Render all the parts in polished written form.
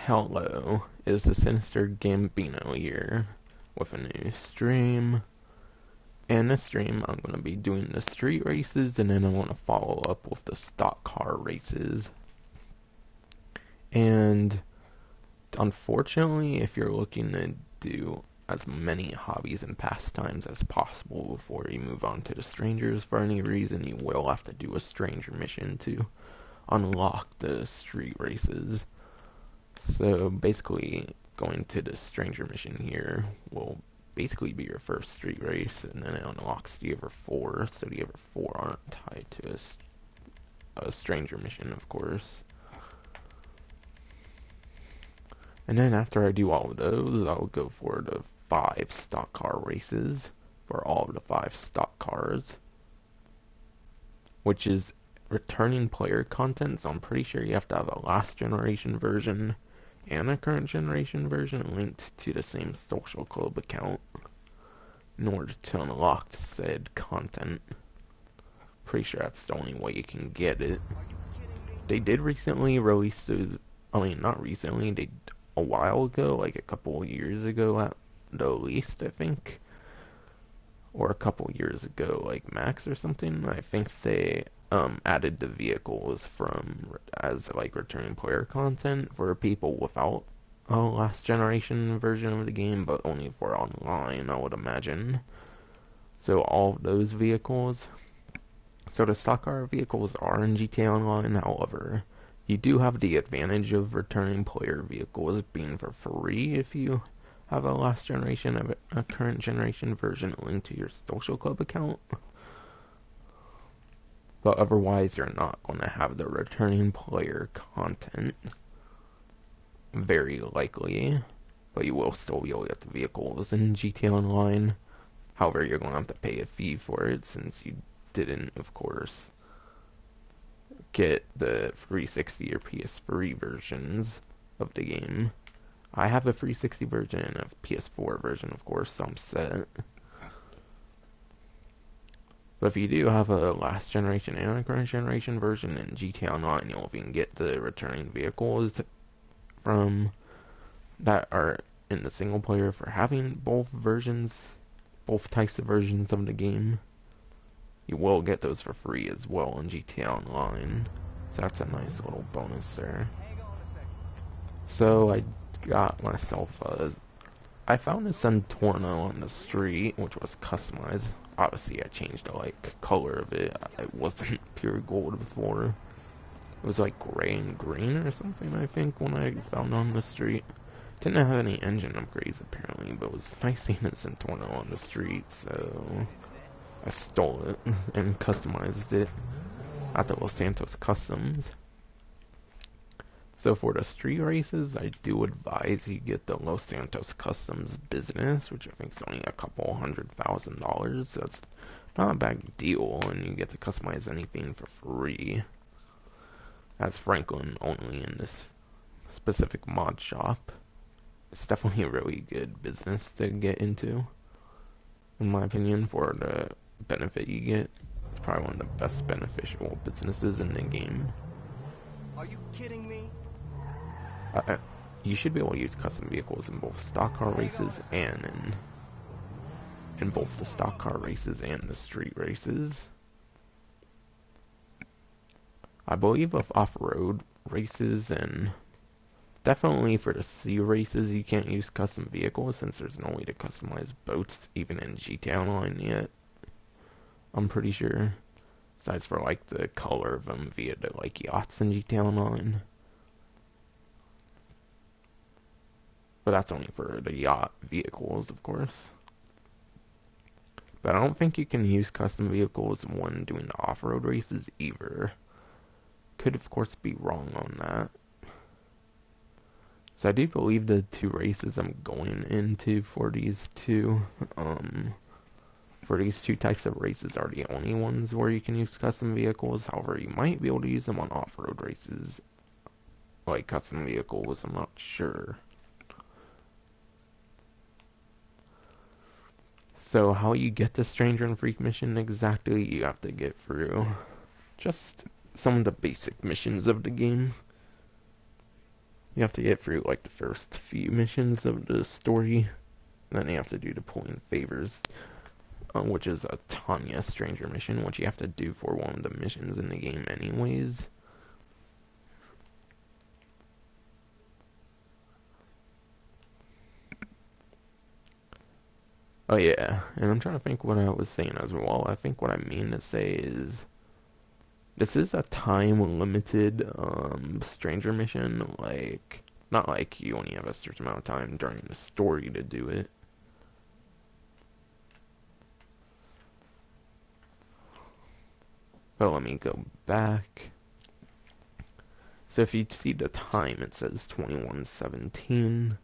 Hello, it's the Sinister Gambino here with a new stream. And this stream, I'm going to be doing the street races, and then I want to follow up with the stock car races. And unfortunately, if you're looking to do as many hobbies and pastimes as possible before you move on to the strangers for any reason, you will have to do a stranger mission to unlock the street races. So basically, going to the stranger mission here will basically be your first street race, and then it unlocks the other four, so the other four aren't tied to a stranger mission, of course. And then after I do all of those, I'll go for the 5 stock car races for all of the 5 stock cars, which is returning player content, so I'm pretty sure you have to have a last generation version and a current generation version linked to the same social club account in order to unlock said content. Pretty sure that's the only way you can get it. They did recently release those, I mean not recently, they a while ago, like a couple years ago at the least, I think, or a couple years ago, like max or something. I think they added the vehicles from as like returning player content for people without a last generation version of the game, but only for online, I would imagine. So all of those vehicles. So the stock car vehicles are in GTA Online, however, you do have the advantage of returning player vehicles being for free if you have a last generation of a current generation version linked to your social club account. But otherwise, you're not going to have the returning player content, very likely. But you will still be able to get the vehicles in GTA Online. However, you're going to have to pay a fee for it since you didn't, of course, get the 360 or PS3 versions of the game. I have a 360 version and a PS4 version, of course, so I'm set. But if you do have a last generation and a current generation version in GTA Online, you'll even get the returning vehicles from that are in the single player for having both versions, both types of versions of the game. You will get those for free as well in GTA Online. So that's a nice little bonus there. So I got myself I found a Centorno on the street, which was customized. Obviously I changed the like color of it. It wasn't pure gold before. It was like gray and green or something, I think, when I found it on the street. Didn't have any engine upgrades apparently, but it was nice seeing a Centorno on the street, so I stole it and customized it at the Los Santos Customs. So for the street races, I do advise you get the Los Santos Customs business, which I think is only a couple $100,000. So it's not a bad deal, and you get to customize anything for free. That's Franklin only in this specific mod shop. It's definitely a really good business to get into, in my opinion, for the benefit you get. It's probably one of the best beneficial businesses in the game. Are you kidding me? You should be able to use custom vehicles in both stock car races and in both the stock car races and the street races. I believe with off-road races and definitely for the sea races you can't use custom vehicles since there's no way to customize boats even in GTA Online yet. I'm pretty sure. Besides for like the color of them via the like yachts in GTA Online. But that's only for the yacht vehicles, of course. But I don't think you can use custom vehicles when doing the off-road races either. Could, of course, be wrong on that. So I do believe the 2 races I'm going into for these two types of races are the only ones where you can use custom vehicles. However, you might be able to use them on off-road races. Like custom vehicles, I'm not sure. So how you get the Stranger and Freak mission exactly, you have to get through just some of the basic missions of the game. You have to get through like the first few missions of the story, and then you have to do deploying favors, which is a Tanya Stranger mission, which you have to do for one of the missions in the game anyways. Oh yeah, and I'm trying to think what I was saying as well. I think what I mean to say is this is a time-limited stranger mission, like, not like you only have a certain amount of time during the story to do it. But let me go back. So if you see the time, it says 21:17.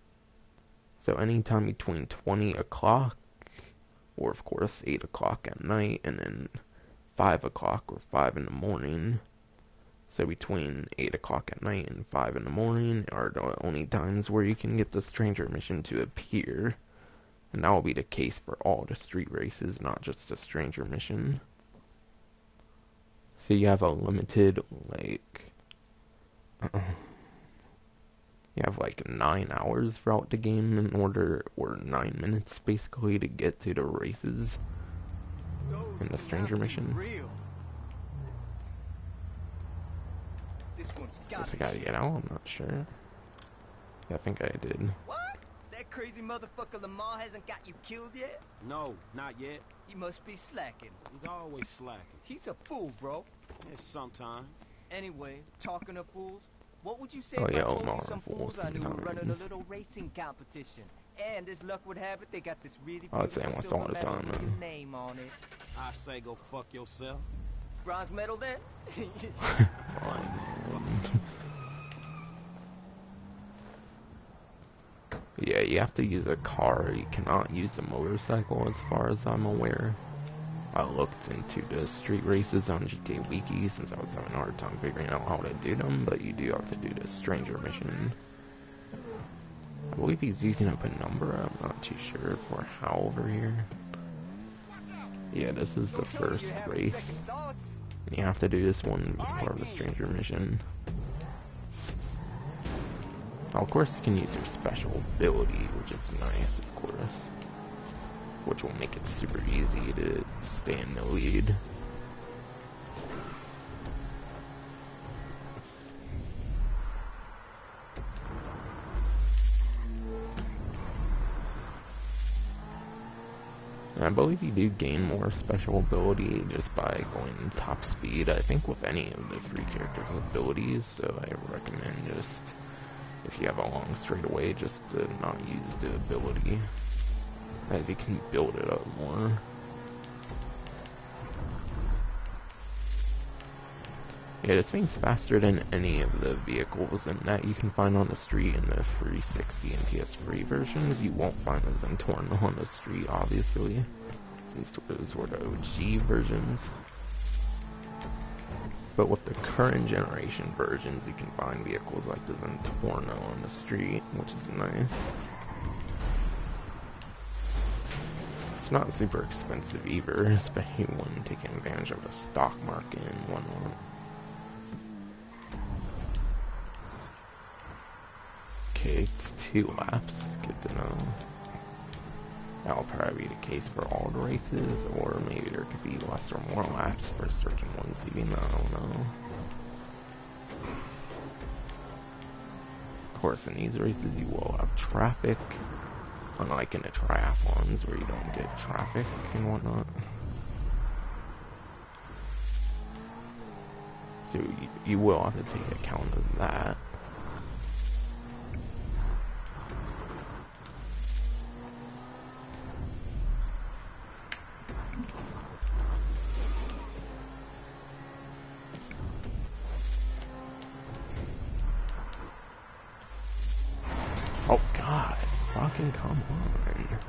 So anytime between 20 o'clock, or of course 8 o'clock at night, and then 5 o'clock or 5 in the morning. So between 8 o'clock at night and 5 in the morning are the only times where you can get the stranger mission to appear. And that will be the case for all the street races, not just the stranger mission. So you have a limited, like, you have like 9 hours throughout the game in order, or 9 minutes basically, to get to the races in the stranger mission. Guess I gotta get out, I'm not sure. Yeah, I think I did. What? That crazy motherfucker Lamar hasn't got you killed yet? No, not yet. He must be slacking. He's always slacking. He's a fool, bro. Yeah, sometimes. Anyway, talking of fools, what would you say Oh, if yeah, I told Omar you some fools fools I knew were running a sometimes. little racing competition? And as luck would have it, they got this really I'd say beautiful almost all silver the medal time, with your man. name on it. I say go fuck yourself. Bronze medal then? Yeah, you have to use a car. You cannot use a motorcycle as far as I'm aware. I looked into the street races on GTA Wiki since I was having a hard time figuring out how to do them, but you do have to do the stranger mission. I believe he's using a penumbra, I'm not too sure for how over here. Yeah, this is the first race. And you have to do this one as part of the stranger mission. Now, of course, you can use your special ability, which is nice, of course. Which will make it super easy to stay in the lead. And I believe you do gain more special ability just by going top speed, I think, with any of the free characters' abilities, so I recommend just, if you have a long straightaway, just to not use the ability, as you can build it up more. Yeah, this thing's faster than any of the vehicles and that you can find on the street in the 360 and PS3 versions. You won't find those in Torno on the street, obviously, since those were the OG versions. But with the current generation versions, you can find vehicles like this in Torno on the street, which is nice. It's not super expensive either, especially when taking advantage of the stock market and whatnot. Okay, it's 2 laps, good to know. That'll probably be the case for all the races, or maybe there could be less or more laps for certain ones, even, I don't know. Of course, in these races you will have traffic, unlike in the triathlons where you don't get traffic and whatnot. So you will have to take account of that. Oh god, fucking come on.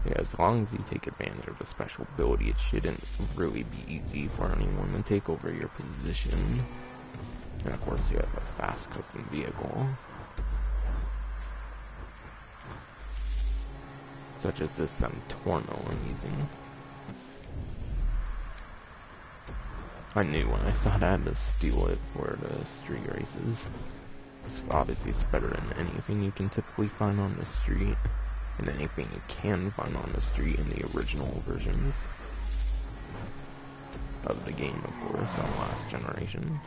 Yeah, as long as you take advantage of the special ability, it shouldn't really be easy for anyone to take over your position. And of course you have a fast custom vehicle, such as this Torno I'm using. I knew when I saw that I had to steal it for the street races. Obviously it's better than anything you can typically find on the street, and anything you can find on the street in the original versions of the game, of course, on last generation.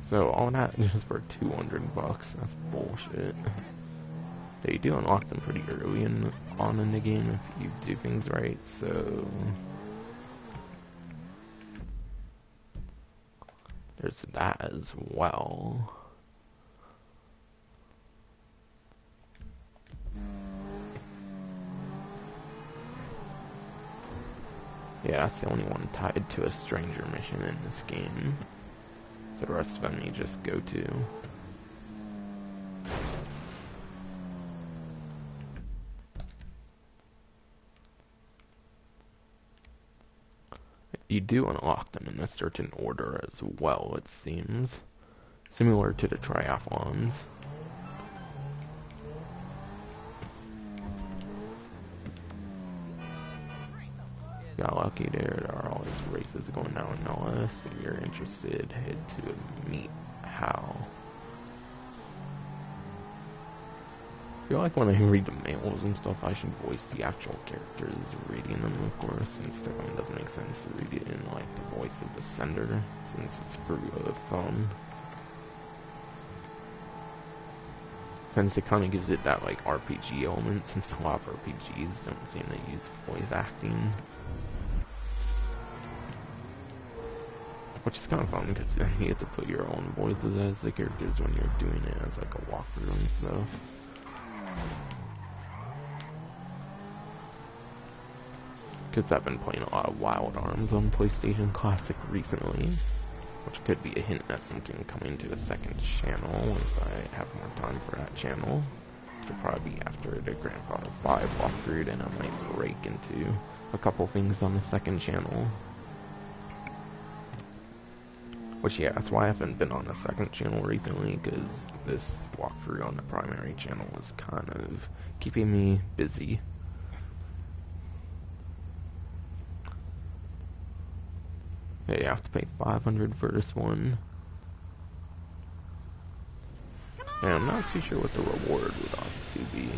So all that just for $200, that's bullshit. They do unlock them pretty early on in the game if you do things right, so there's that as well. Yeah, that's the only one tied to a stranger mission in this game. So the rest of them you just go to. You do unlock them in a certain order as well, it seems. Similar to the triathlons. Got lucky there are all these races going down in Ellis. If you're interested, head to Meet Hal. I feel like when I read the mails and stuff, I should voice the actual characters reading them, of course, since it doesn't make sense to read it in like the voice of the sender, since it's through a phone. Since it kind of gives it that like RPG element, since a lot of RPGs don't seem to use voice acting. Which is kind of fun because you get to put your own voices as the characters when you're doing it as like a walkthrough and stuff. Because I've been playing a lot of Wild Arms on PlayStation Classic recently, which could be a hint at something coming to the second channel once I have more time for that channel. It'll probably be after the Grand Theft Auto 5 walkthrough, and I might break into a couple things on the second channel. Which, yeah, that's why I haven't been on the second channel recently, because this walkthrough on the primary channel is kind of keeping me busy. Yeah, you have to pay $500 for this one. And I'm not too sure what the reward would obviously be.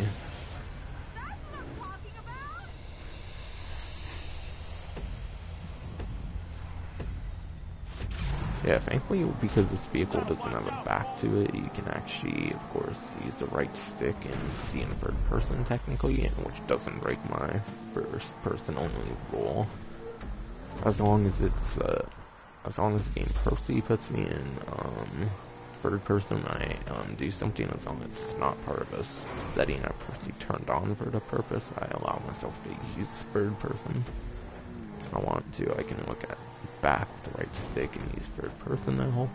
Yeah, thankfully, because this vehicle doesn't have a back to it, you can actually, of course, use the right stick and see in third person technically, which doesn't break my first person only rule. As long as as long as the game purposely puts me in third person, I do something. As long as it's not part of a setting I purposely turned on for the purpose, I allow myself to use third person. If I want to, I can look at back with the right stick and use third person, I hope.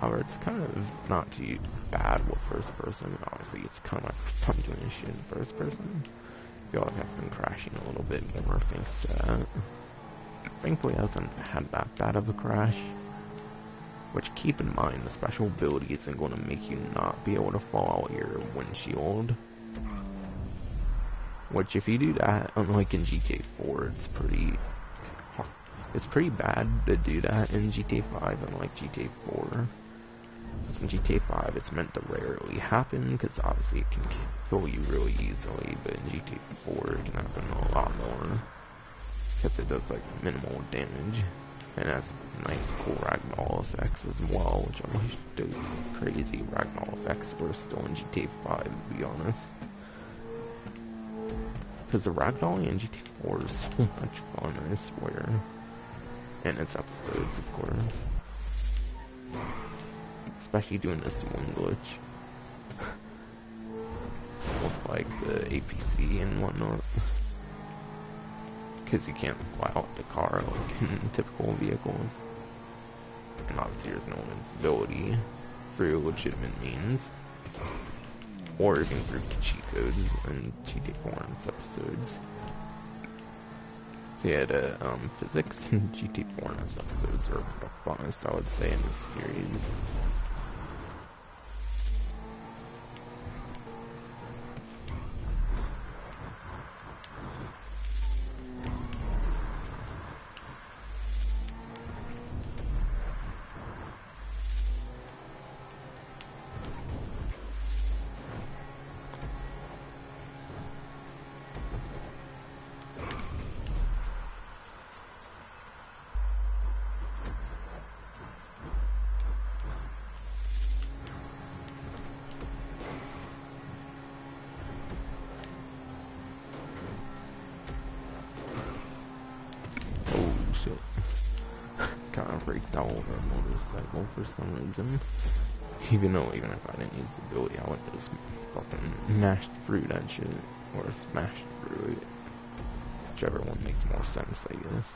However, it's kind of not too bad with first person. Obviously, it's kind of my first time doing this shit in first person. I feel like I've been crashing a little bit more thanks to that. Thankfully, I hasn't had that bad of a crash. Which, keep in mind, the special ability isn't going to make you not be able to fall out your windshield. Which, if you do that, unlike in GTA 4, it's pretty bad to do that in GTA 5, unlike GTA 4. Because in GTA 5, it's meant to rarely happen, because obviously it can kill you really easily, but in GTA 4, it can happen a lot more. Because it does, like, minimal damage. And has nice, cool ragdoll effects as well, which I wish those crazy ragdoll effects were still in GTA 5, to be honest. Because the ragdolling in GTA 4 is so much fun, I swear. And its episodes, of course. Especially doing this one glitch. With, like, the APC and whatnot. Because you can't fly out the car like in typical vehicles. And obviously there's no invincibility through legitimate means. Or even through cheat codes in GTA 4 and its episodes. So yeah, the physics in GTA 4 and its episodes are the funnest, I would say, in this series. braked out over a motorcycle for some reason. Even if I didn't use the ability, I would just fucking mashed through that shit. Or smashed through it. Whichever one makes more sense, I guess.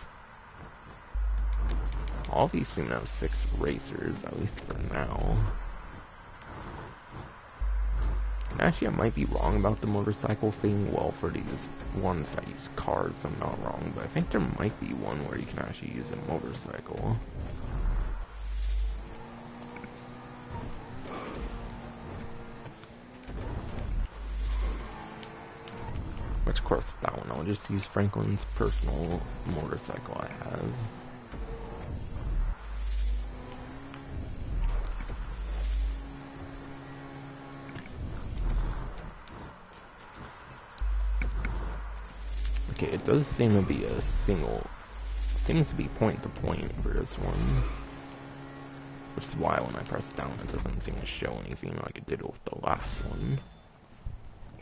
All of these seem to have 6 racers, at least for now. And actually, I might be wrong about the motorcycle thing. Well, for these ones that use cars, I'm not wrong. But I think there might be one where you can actually use a motorcycle. Which, of course, that one I'll just use Franklin's personal motorcycle I have. Okay, it does seem to be a single... Seems to be point to point for this one. Which is why when I press down it doesn't seem to show anything like it did with the last one.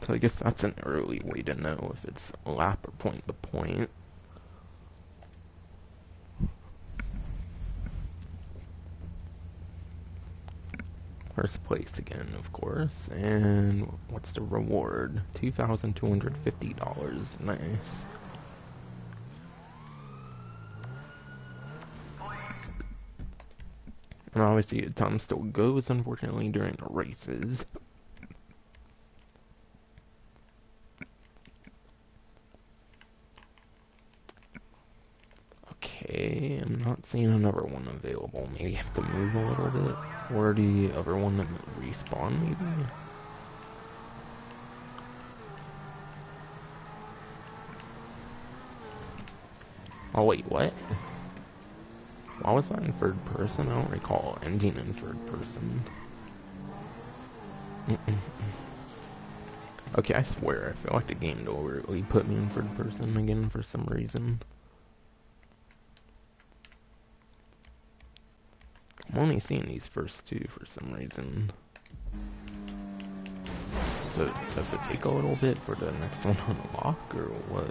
So I guess that's an early way to know if it's a lap or point to point. First place again, of course. And what's the reward? $2,250. Nice. And obviously the time still goes, unfortunately, during the races. Okay, I'm not seeing another one available. Maybe I have to move a little bit. Or the other one that respawn, maybe? Oh wait, what? Why was that in third person? I don't recall ending in third person. Okay, I swear, I feel like the game deliberately put me in third person again for some reason. I'm only seeing these first two for some reason. So, does it take a little bit for the next one to unlock, or what?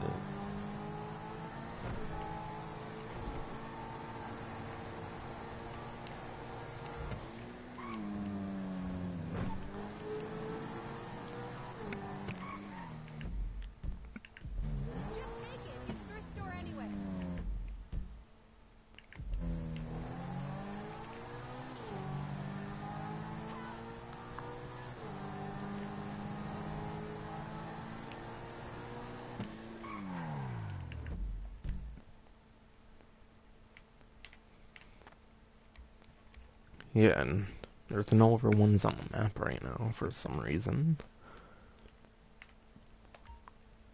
Yeah, and there's no other ones on the map right now for some reason.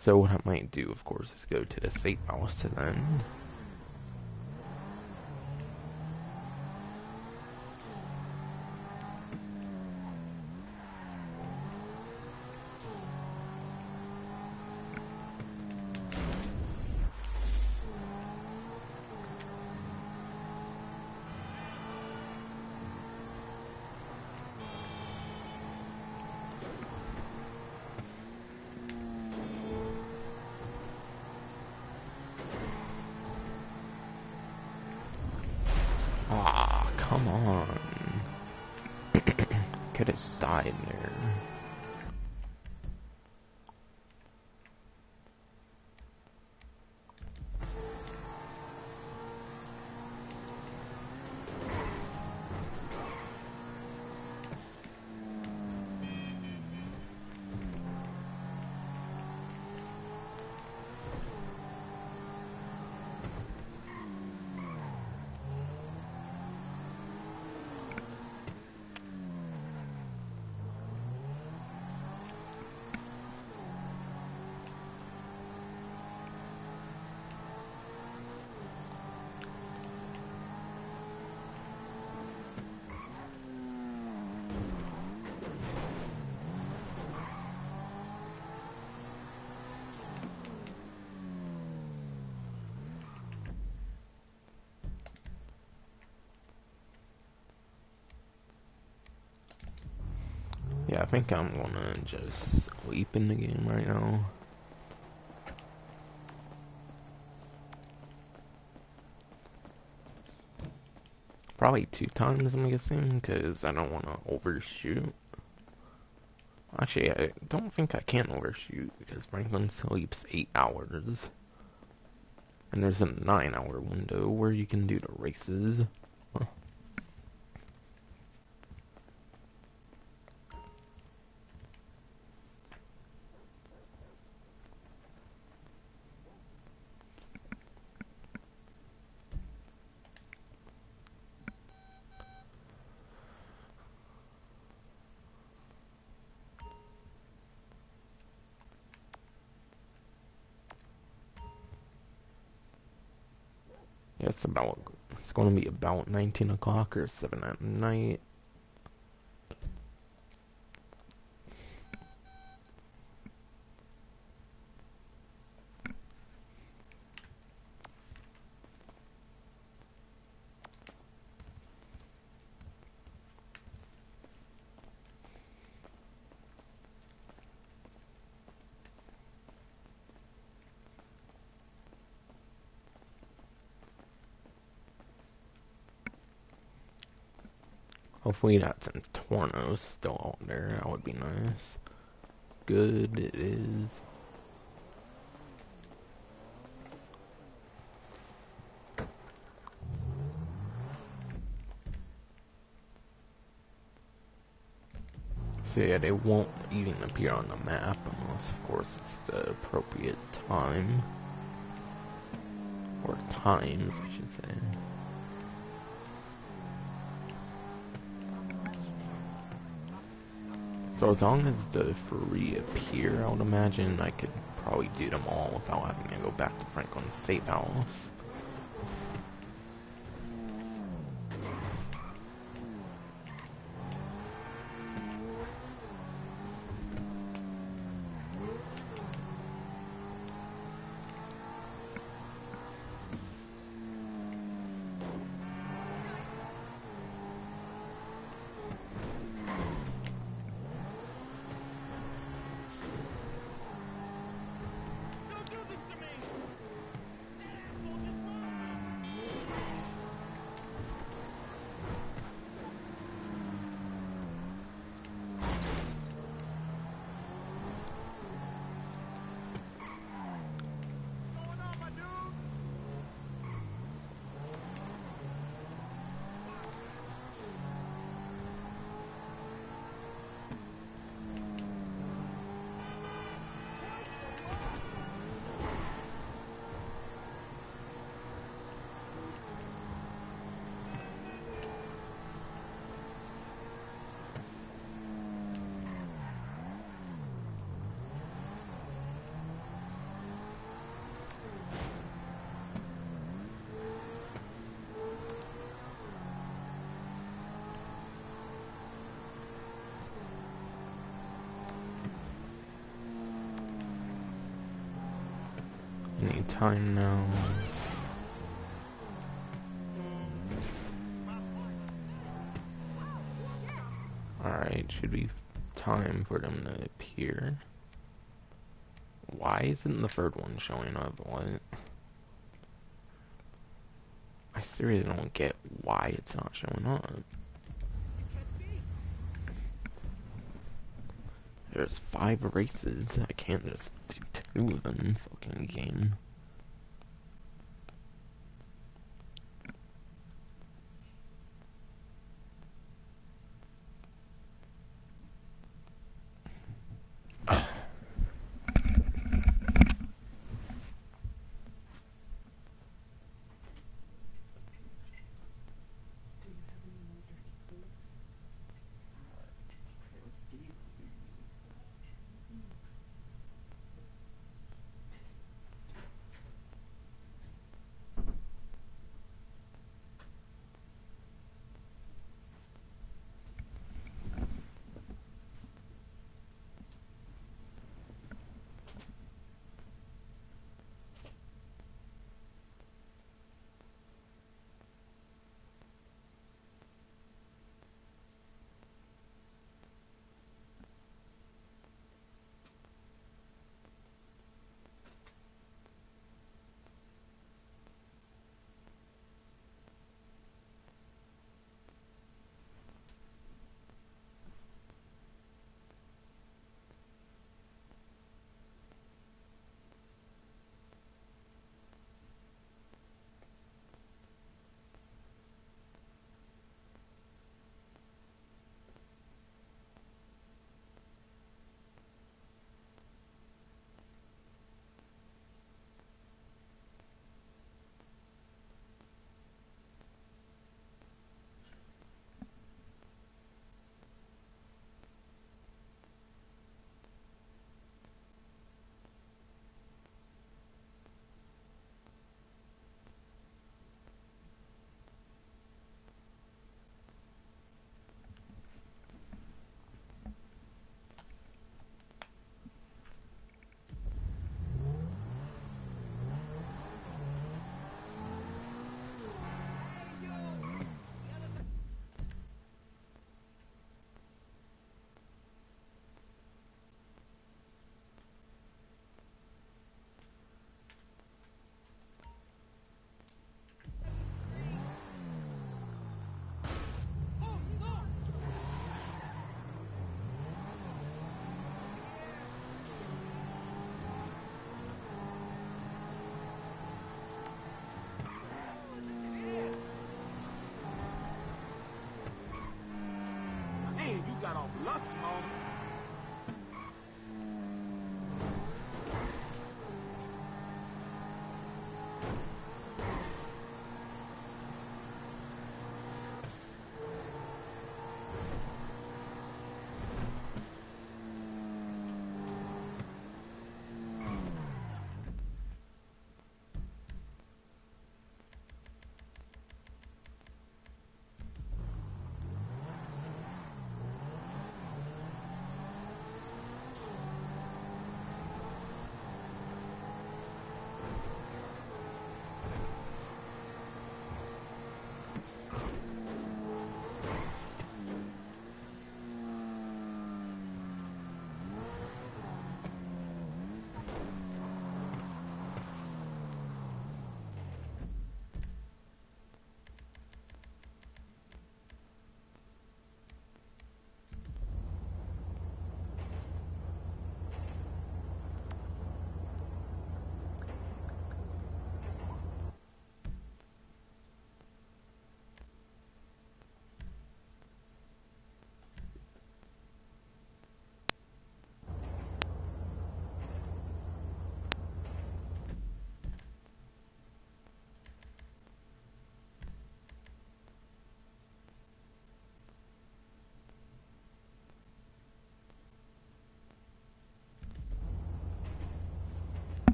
So what I might do, of course, is go to the safe house to then. Ah, come on. Could have died there. Yeah, I think I'm gonna just sleep in the game right now. Probably 2 times, I'm guessing, because I don't want to overshoot. Actually, I don't think I can overshoot, because Franklin sleeps 8 hours. And there's a 9-hour window where you can do the races. Huh. Yeah, it's going to be about 19 o'clock or 7 at night. Hopefully that's in Tornos still out there. That would be nice. Good, it is. So yeah, they won't even appear on the map unless, of course, it's the appropriate time. Or times, I should say. So as long as the free appear, I would imagine I could probably do them all without having to go back to Franklin's safe house. Any time now. Alright, should be time for them to appear. Why isn't the third one showing up? What? I seriously don't get why it's not showing up. There's 5 races. I can't just do 2 of them. Fucking game.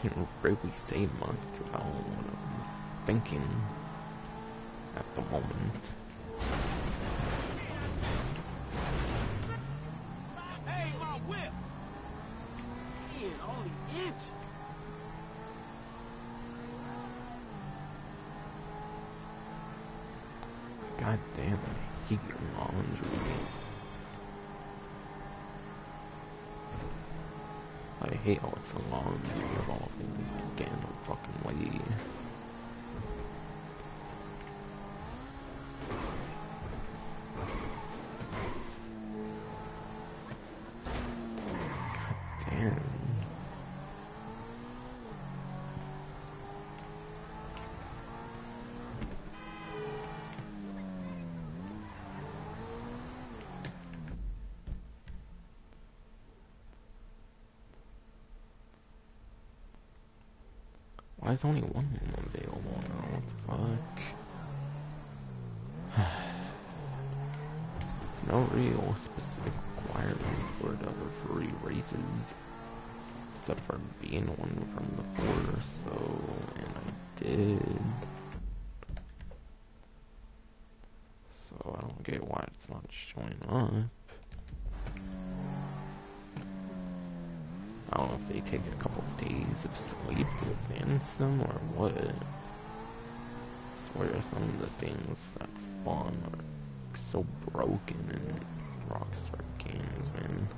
can't really say much about what I'm thinking at the moment. Hey, my whip! Man, only inches. God damn, I hate laundry. I hate how it's a laundry of all things get in the fucking way. God damn. Why is only one room available now? What the fuck? There's no real specific requirement for it other free races. Except for being one from before, so... and I did. So I don't get why it's not showing up. I don't know if they take a couple days of sleep to advance them or what. I swear some of the things that spawn are so broken in Rockstar games, man.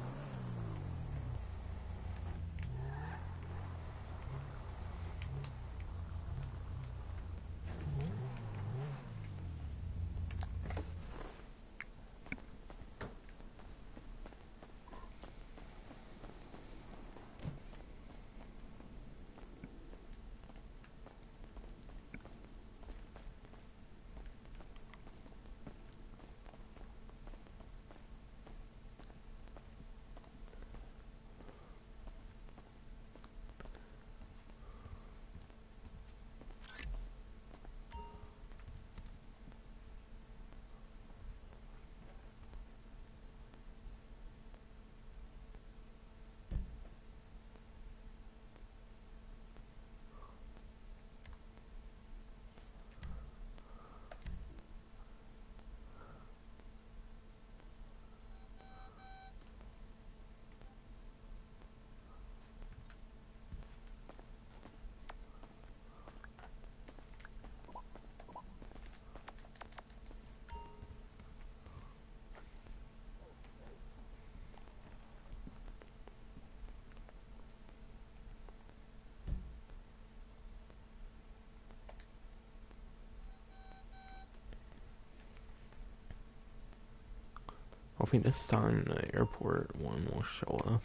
Hopefully this time the airport one will show up.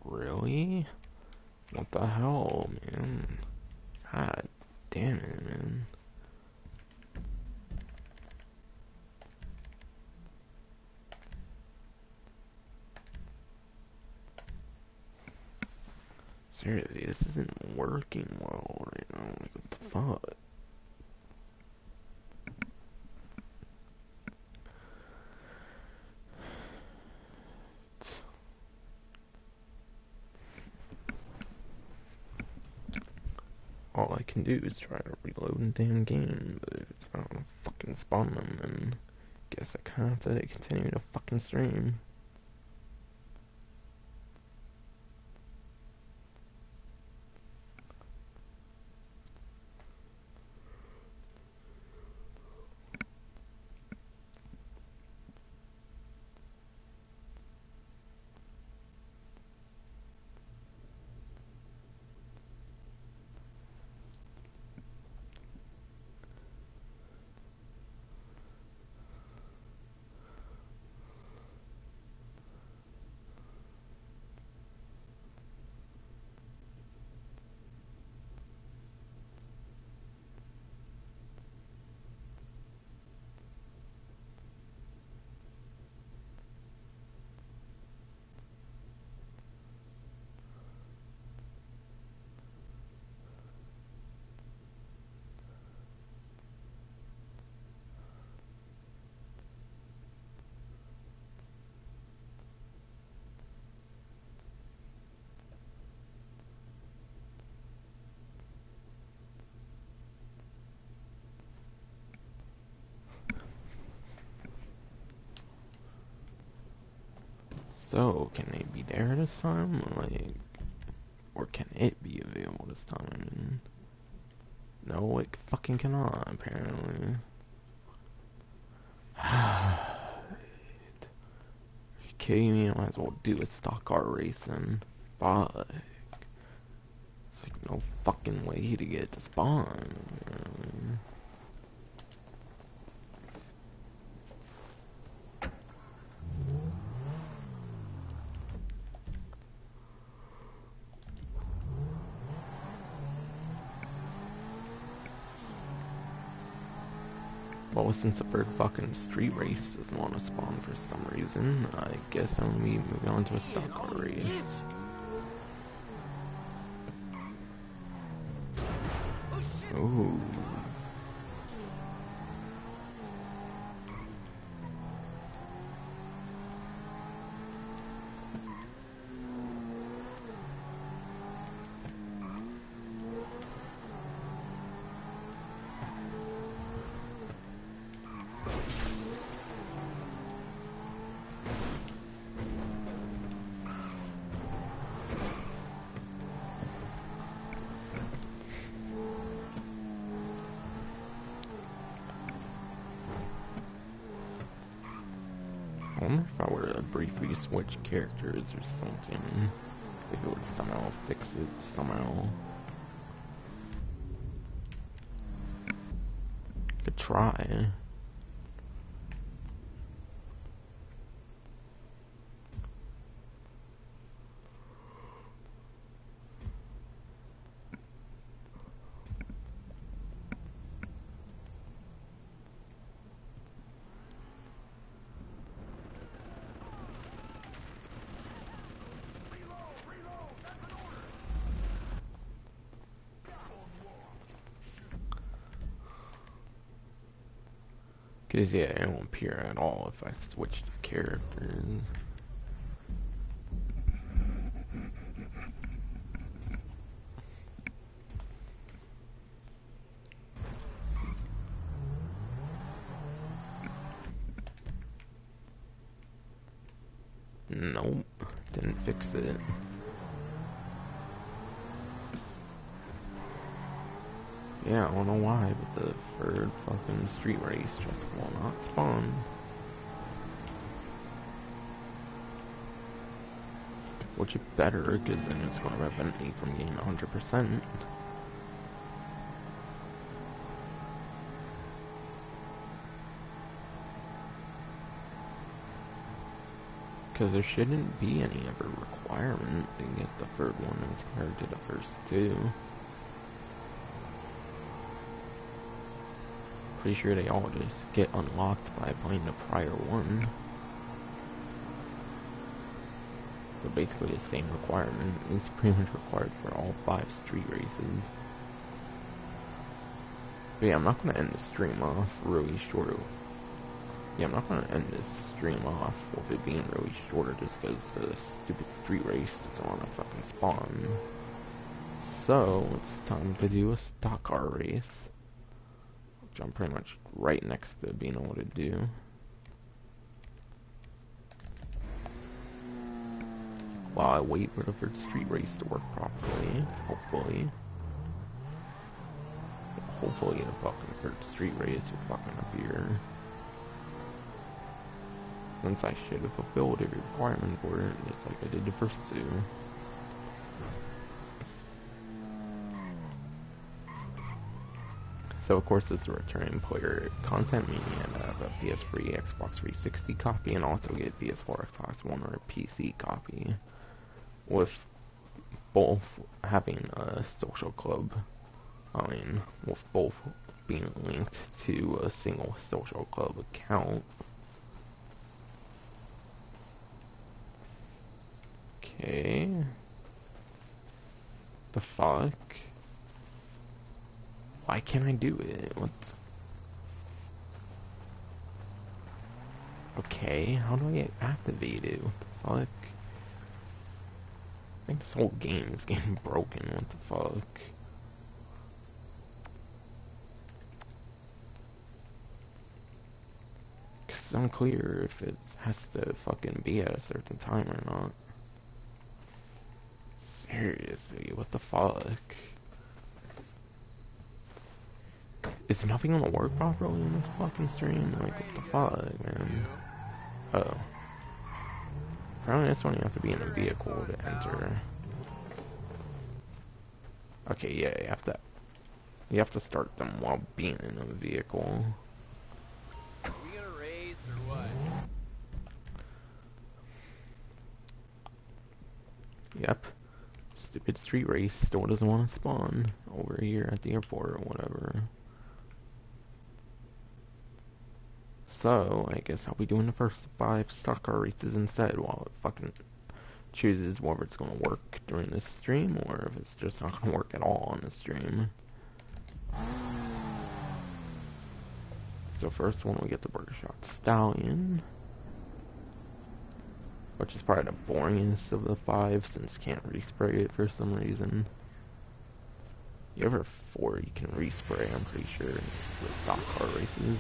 Really? What the hell, man? God damn it, man. Seriously, this isn't working well right now. Like, what the fuck? All I can do is try to reload the damn game, but if it's not gonna fucking spawn them, then guess I kinda have to continue to fucking stream. So, can they be there this time? Like, or can it be available this time? I mean, no, it fucking cannot, apparently. You kidding me? I might as well do a stock car racing. Fuck. It's like no fucking way to get it to spawn. Well, since the bird fucking street race doesn't want to spawn for some reason, I guess I'm gonna be moving on to a stock car race. Ooh. I wonder if I were to briefly switch characters or something, if it would somehow fix it somehow. Could try. Cause yeah, it won't appear at all if I switch the characters. Nope, didn't fix it. Yeah, I don't know why, but the third fucking street race just will not spawn. Which is better, because then it's going to prevent me from getting 100%. Because there shouldn't be any other requirement to get the third one as compared to the first two. Pretty sure they all just get unlocked by playing the prior one. So basically the same requirement is pretty much required for all 5 street races. But yeah, I'm not going to end the stream off really short. Yeah, I'm not going to end this stream off with it being really short just because the stupid street race doesn't want to fucking spawn. So, it's time to do a stock car race. Which I'm pretty much right next to being able to do. While I wait for the third street race to work properly, hopefully. Hopefully the fucking third street race will fucking appear. Since I should have fulfilled every requirement for it, just like I did the first two. So of course this is a returning player content, meaning I have a PS3, Xbox 360 copy, and also get PS4, Xbox One, or PC copy. With both having a social club, with both being linked to a single social club account. Okay. The fuck? Why can't I do it? What? Okay, how do I get activated? What the fuck? I think this whole game is getting broken. What the fuck? It's unclear if it has to fucking be at a certain time or not. Seriously, what the fuck? Is nothing gonna work properly in this fucking stream? Like, what the fuck, man? Oh. Apparently this one you have to be in a vehicle to enter. Okay, yeah, you have to start them while being in a vehicle. Are we gonna race or what? Yep. Stupid street race still doesn't want to spawn over here at the airport or whatever. So, I guess I'll be doing the first 5 stock car races instead while it fucking chooses whether it's gonna work during this stream or if it's just not gonna work at all on the stream. So first one we get the Burger Shot Stallion, which is probably the boringest of the 5 since you can't respray it for some reason. You ever 4 you can respray, I'm pretty sure, with stock car races.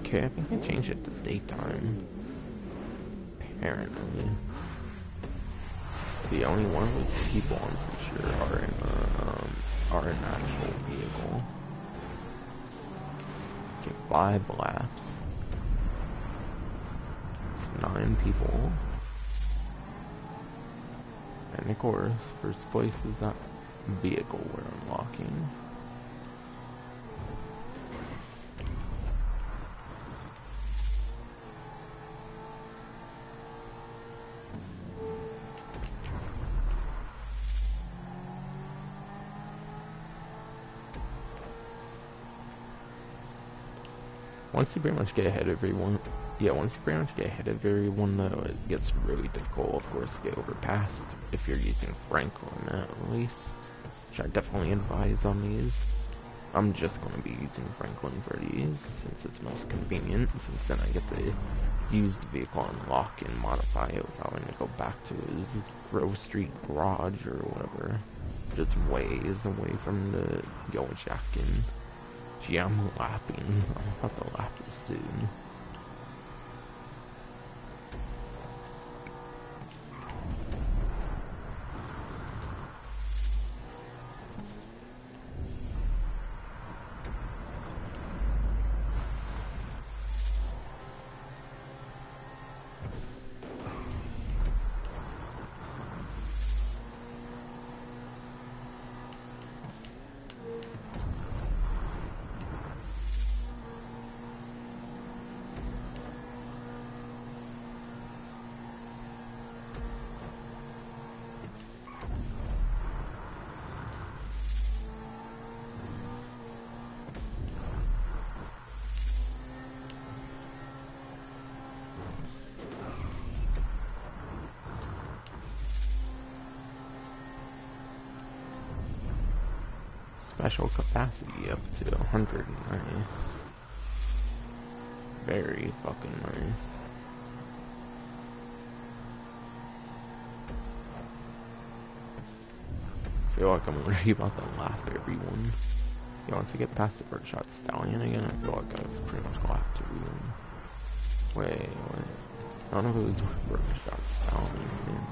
Okay, I think I changed it to daytime. Apparently. The only one of those people I'm pretty sure are in an actual vehicle. Okay, 5 laps. It's 9 people. And of course, first place is that vehicle we're unlocking. Once you pretty much get ahead of everyone, though, it gets really difficult, of course, to get overpassed if you're using Franklin at least, which I definitely advise on these. I'm just going to be using Franklin for these, since it's most convenient, since then I get to use the vehicle, unlock, and modify it without having to go back to his Grove Street garage or whatever. Just ways away from the Yellow Jacket. Gee, I'm lapping. I'm about to lap this dude. Special capacity up to 100, nice. Very fucking nice. I feel like I'm already about to lap everyone. Yeah, once I get past the Burger Shot Stallion again, I feel like I've pretty much lapped everyone. Wait. I don't know if it was Burger Shot Stallion again.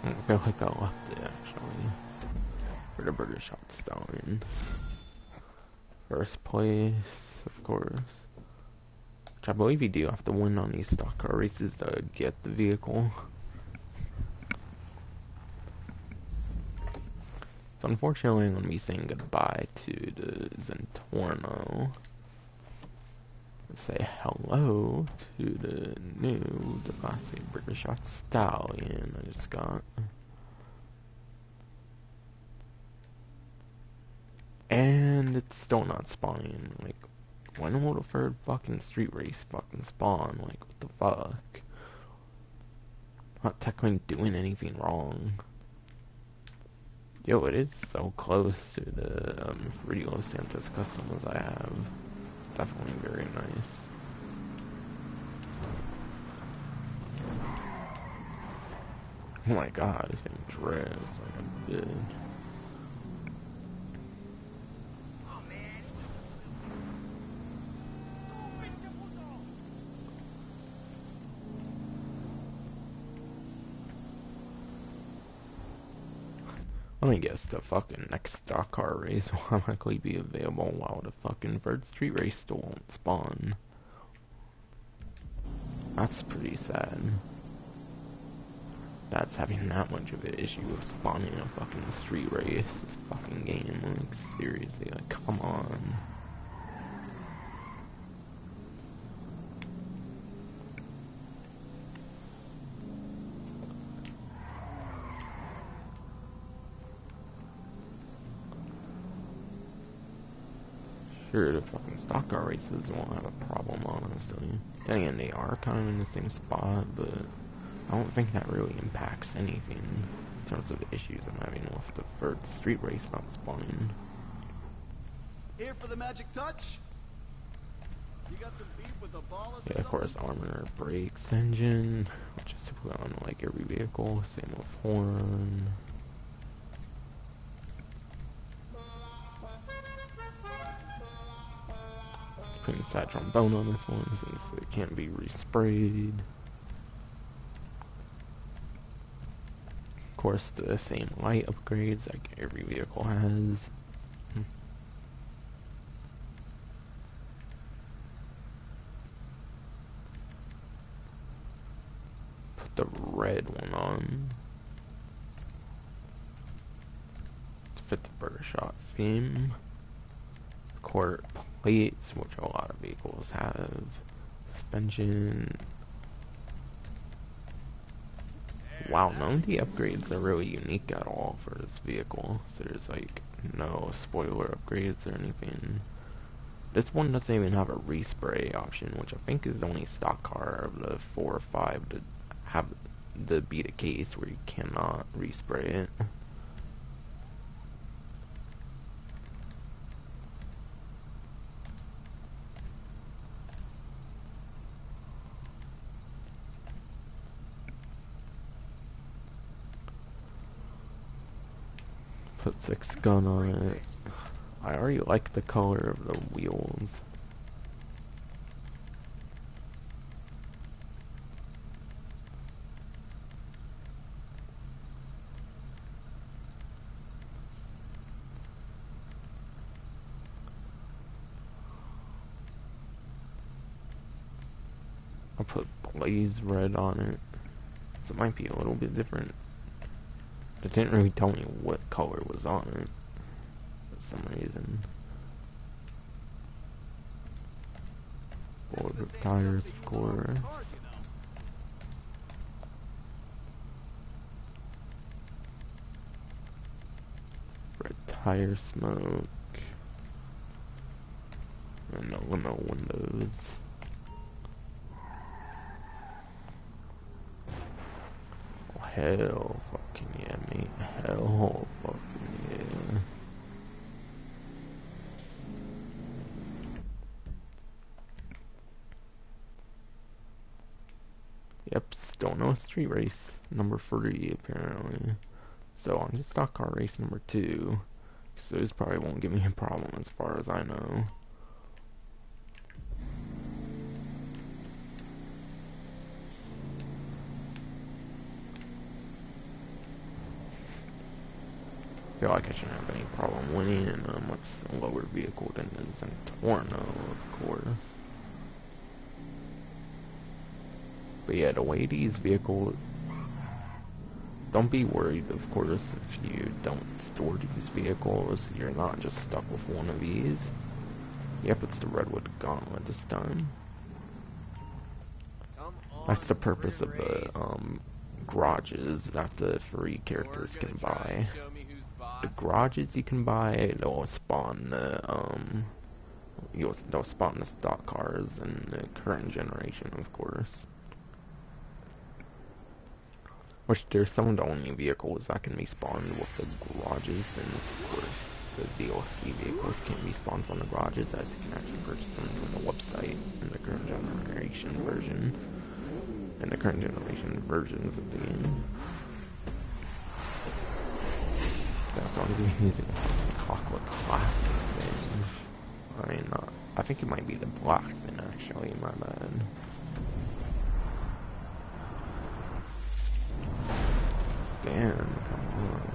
I feel like I left it actually. For the Burger Shot Stallion. First place, of course. Which I believe you do have to win on these stock car races to get the vehicle. So unfortunately I'm going to be saying goodbye to the Zentorno. Let's say hello to the new Devastate Burger Shot Stallion I just got. And it's still not spawning. Like, when will the third fucking street race fucking spawn? Like, what the fuck? I'm not technically doing anything wrong. Yo, it is so close to the Rio Santos customs I have. Definitely very nice. Oh my god, this thing drifts like a bitch. Let me guess, the fucking next stock car race will likely be available while the fucking third street race still won't spawn. That's pretty sad. That's having that much of an issue with spawning a fucking street race. This fucking game, like, seriously, like, come on. Sure, the fucking stock car races won't have a problem, honestly. Then again, they are kind of in the same spot, but I don't think that really impacts anything in terms of the issues I'm having with the third street race not spawning. Here for the magic touch? You got some beef with the ballers Yeah, of course, armor, brakes, engine, which is typically on like every vehicle. Same with horn. Putting side trombone on this one since it can't be resprayed. Of course, the same light upgrades like every vehicle has. Put the red one on to fit the Burger Shot theme. Court plates, which a lot of vehicles have. Suspension. Wow, none of the upgrades are really unique at all for this vehicle. So there's like no spoiler upgrades or anything. This one doesn't even have a respray option, which I think is the only stock car of the 4 or 5 to have the be the case where you cannot respray it. Put 6 gun on it. I already like the color of the wheels. I'll put blaze red on it. So it might be a little bit different. It didn't really tell me what color was on it for some reason. Bulletproof tires, of course. Red tire smoke. And no limo windows. Oh, hell fucking yeah, mate. Hell fucking yeah. Yep, still no street race. Number 3 apparently. So on just stock car race number 2. So those probably won't give me a problem as far as I know. I feel like I shouldn't have any problem winning in a much lower vehicle than the Zentorno, of course. But yeah, the way these vehicles... Don't be worried, of course, if you don't store these vehicles, you're not just stuck with one of these. Yep, it's the Redwood Gauntlet this time. That's the purpose of the garages that the free characters can buy. The garages you can buy, they'll spawn the they'll spawn the stock cars in the current generation, of course. Which there's some of the only vehicles that can be spawned with the garages, since of course the DLC vehicles can't be spawned from the garages, as you can actually purchase them from the website in the current generation version. And the current generation versions of the game. That's always been using Clockwork Classic thing. I mean, I think it might be the black thing actually, my bad. Damn, come on.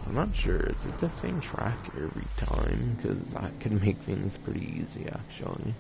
I'm not sure, is it the same track every time? Because that could make things pretty easy actually.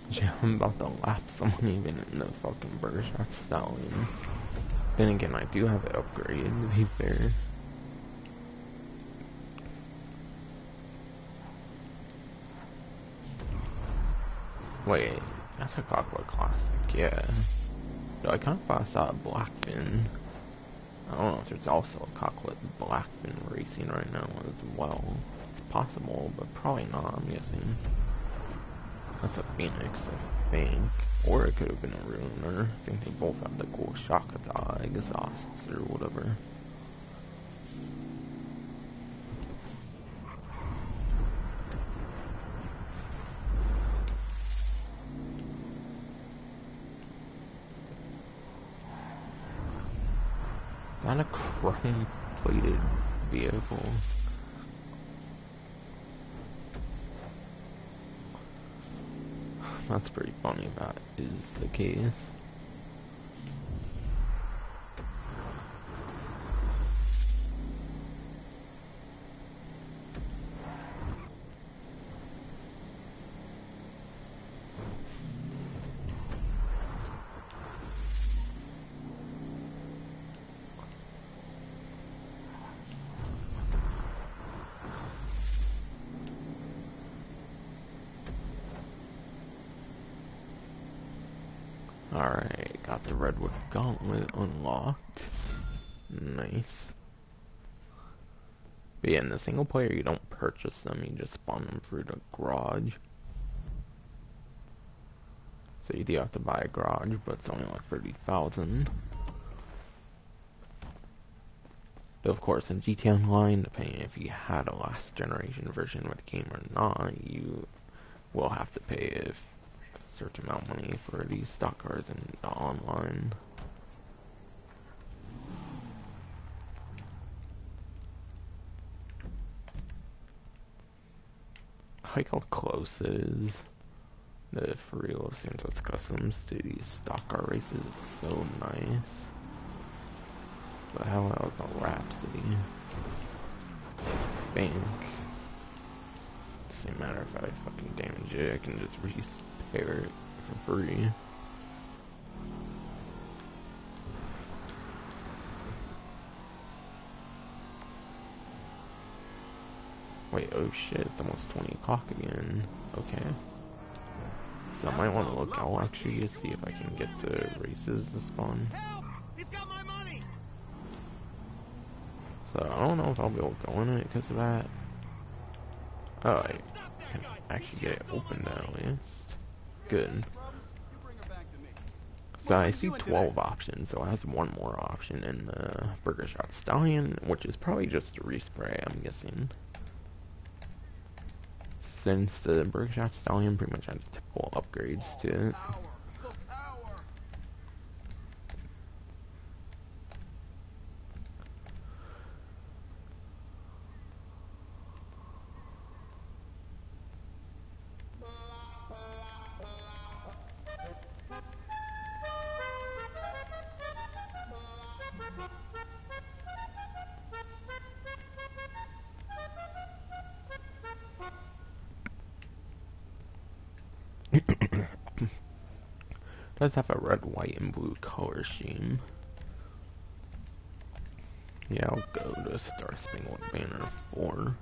Yeah, I'm about to lap someone even in the fucking Burgershot Stallion. Then again, I do have it upgraded, to be fair. Wait, that's a Clockwork Classic, yeah. Though I kind of thought I saw a Blackfin. I don't know if there's also a Clockwork Blackfin racing right now as well. It's possible, but probably not, I'm guessing. That's a Phoenix, I think. Or it could have been a Ruiner. I think they both have the cool Shakata exhausts or whatever. Is that a chrome-plated vehicle? That's pretty funny if that is the case. Alright, got the Redwood Gauntlet unlocked. Nice. But yeah, in the single player you don't purchase them, you just spawn them through the garage. So you do have to buy a garage, but it's only like 30,000. Though of course in GTA Online, depending if you had a last generation version of the game or not, you will have to pay a certain amount of money for these stock cars in the online. I like how close it is. The free Los Santos Customs to these stock car races, it's so nice. But hell, that was a Rhapsody. Bank. Doesn't matter if I fucking damage it, I can just repair it for free. Wait, oh shit, it's almost 20 o'clock again. Okay. So I might want to look out actually to see if I can get the races to spawn. So I don't know if I'll be able to go in it because of that. Oh, I can actually get it opened at least. Good. So I see 12 options, so it has one more option in the Burgershot Stallion, which is probably just a respray, I'm guessing. Since the Burgershot Stallion pretty much had typical upgrades to it. does have a red, white, and blue color scheme. Yeah, I'll go to Star Spangled Banner 4,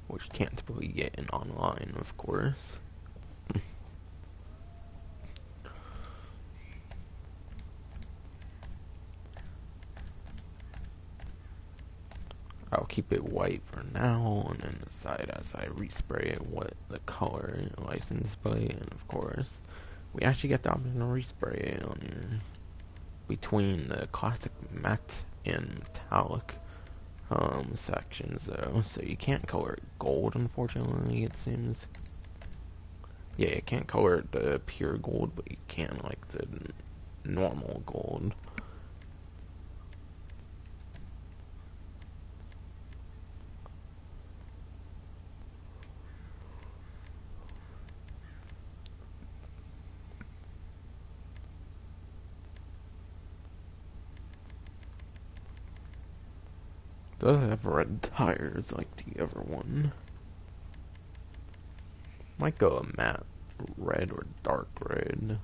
which you can't typically get in online, of course. I'll keep it white for now, and then decide as I respray it what the color license plate, and of course, we actually get the option to respray it on your, between the classic matte and metallic sections though, so you can't color it gold, unfortunately, it seems. Yeah, you can't color it the pure gold, but you can like the normal gold. Does have red tires like the other one. Might go a matte red or dark red.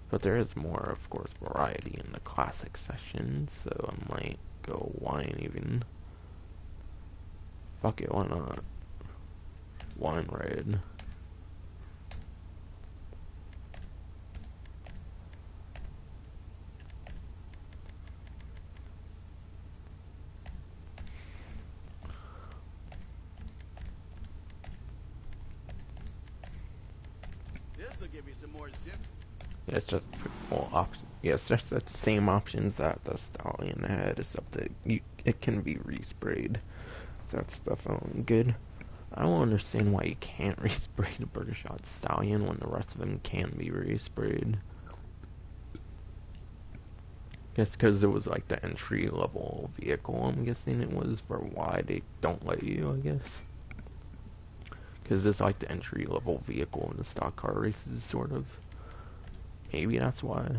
But there is more, of course, variety in the classic section, so I might go wine even. Fuck it, why not? Wine red. This'll give you some more zip. Yeah, it's just well, yeah, it's just the same options that the Stallion had, except that it can be resprayed. That's definitely good. I don't understand why you can't respray the Burger Shot Stallion when the rest of them can be resprayed. Guess because it was like the entry level vehicle, I'm guessing it was for why they don't let you, I guess. Because it's like the entry level vehicle in the stock car races, sort of. Maybe that's why.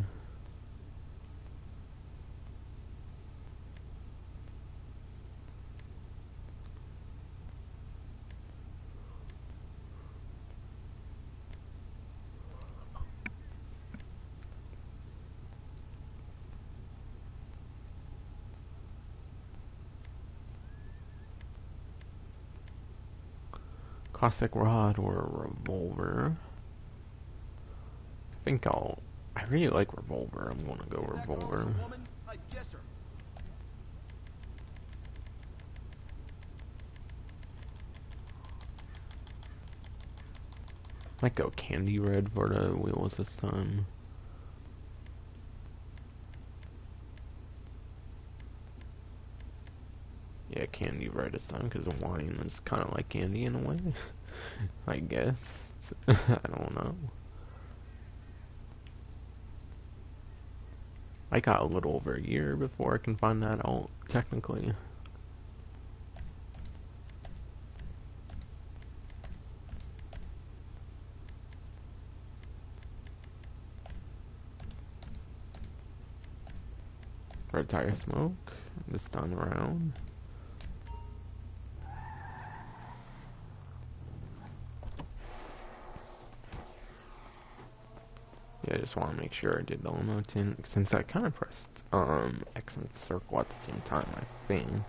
Classic rod or a revolver. I really like revolver. I'm gonna go If that girl was revolver. a woman, I'd guess her. Might go candy red for the wheels this time. Yeah, candy red this time because wine is kind of like candy in a way. I guess. I don't know. I got a little over a year before I can find that out, technically. Red tire smoke, this time around. Yeah, I just want to make sure I did all my 10, since I kind of pressed X and circle at the same time, I think.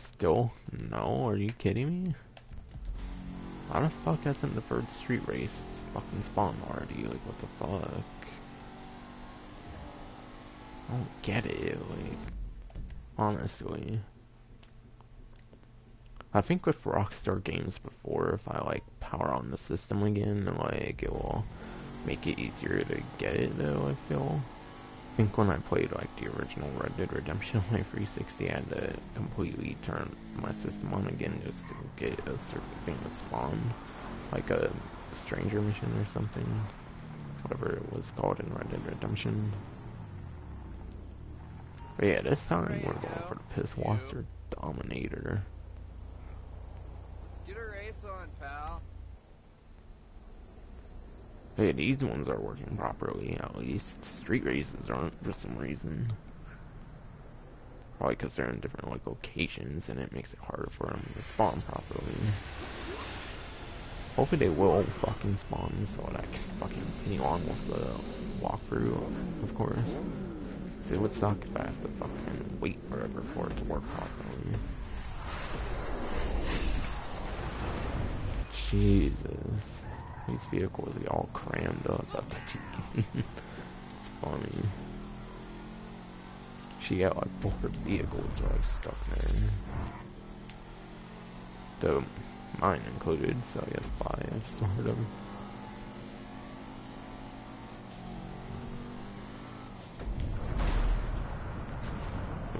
Still? No, are you kidding me? How the fuck hasn't the first street race fucking spawned already? Like, what the fuck? I don't get it, like, honestly. I think with Rockstar games before, if I, like, power on the system again, like, it will make it easier to get it, though, I feel. I think when I played, like, the original Red Dead Redemption on my 360, I had to completely turn my system on again just to get a certain thing to spawn. Like a stranger mission or something. Whatever it was called in Red Dead Redemption. But yeah, this time we're going for the Hey, these ones are working properly, at least. Street races aren't for some reason. Probably because they're in different like locations and it makes it harder for them to spawn properly. Hopefully they will fucking spawn so that I can fucking continue on with the walkthrough, of course. See, it would suck if I have to fucking wait forever for it to work properly. Jesus. These vehicles are all crammed up. That's it's funny. She got like 4 vehicles like stuck there. Though mine included, so I guess 5 sort of.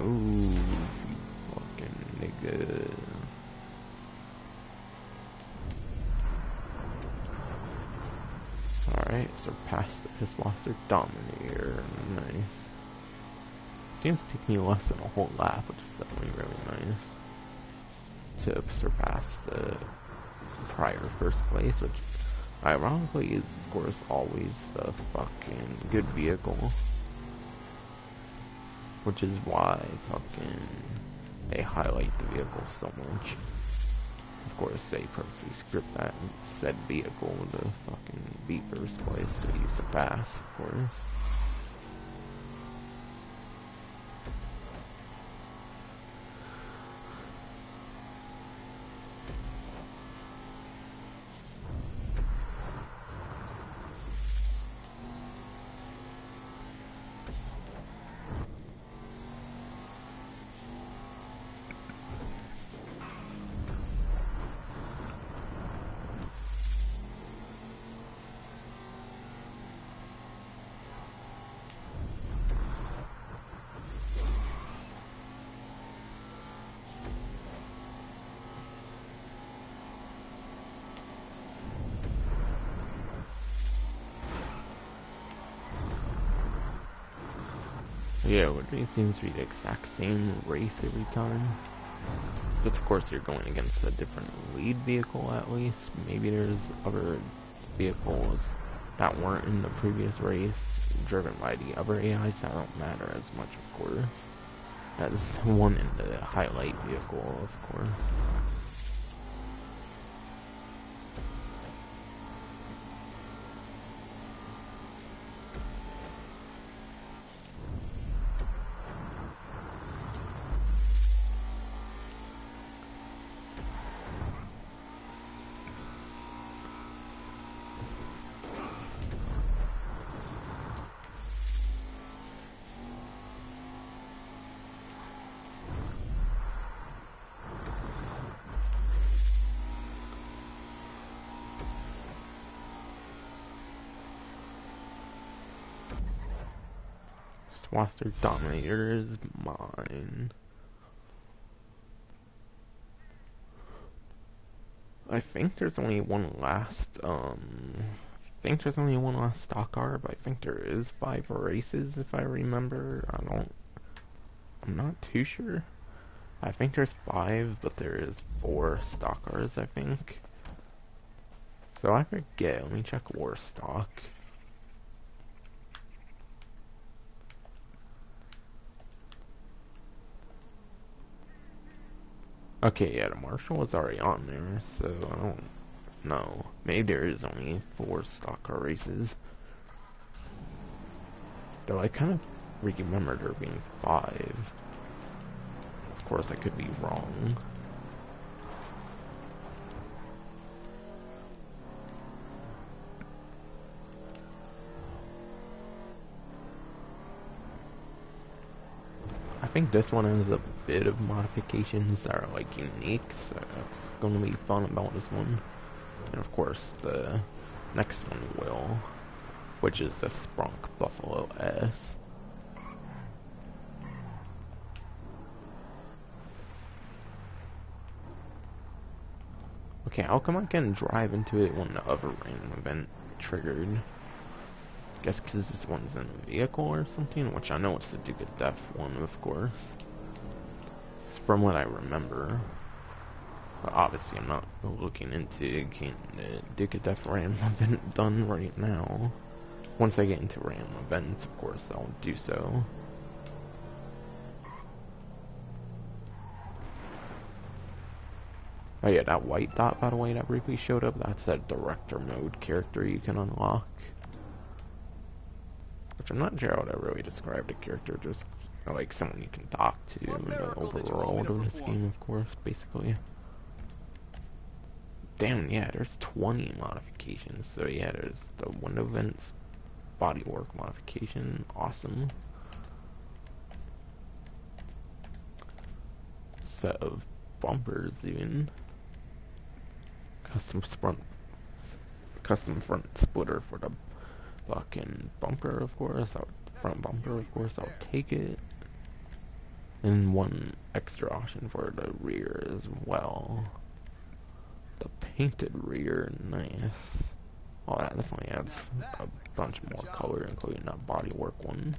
Ooh, you fucking nigga. Alright, surpassed the Pisswaster Dominator. Nice. Seems to take me less than a whole lap, which is definitely really nice. To surpass the prior first place, which ironically is, of course, always the fucking good vehicle. Which is why fucking they highlight the vehicle so much. Of course, they purposely script that said vehicle to fucking be first place, so you surpass, of course. Yeah, it really seems to be the exact same race every time. But of course you're going against a different lead vehicle at least. Maybe there's other vehicles that weren't in the previous race driven by the other AIs that don't matter as much, of course. As the one in the highlight vehicle, of course. Pisswaster Dominator is mine. I think there's only one last, stock car, but I think there is 5 races if I remember. I'm not too sure. I think there's 5, but there is 4 stock cars, I think. So I forget, let me check war stock. Okay, yeah, the Marshall was already on there, so I don't know. Maybe there is only 4 stock car races. Though I kind of remember there being 5. Of course, I could be wrong. I think this one has a bit of modifications that are like unique, so that's going to be fun about this one. And of course, the next one will, which is the Sprunk Buffalo S. Okay, how come I can drive into it when the other random event triggered? Guess because this one's in a vehicle or something, which I know it's the Duke of Death one, of course. It's from what I remember. But obviously, I'm not looking into getting the Duke of Death Ram event done right now. Once I get into Ram events, of course, I'll do so. Oh yeah, that white dot, by the way, that briefly showed up, that's that director mode character you can unlock. Which I'm not sure how to really describe the character, just like someone you can talk to in the overworld of this game, of course, basically. Damn, yeah, there's 20 modifications. So yeah, there's the window vents, bodywork modification, awesome. Set of bumpers even. Custom front splitter for the fucking bumper, of course. Front bumper, of course. I'll take it. And one extra option for the rear as well. The painted rear, nice. Oh, that definitely adds a bunch more color, including that bodywork one.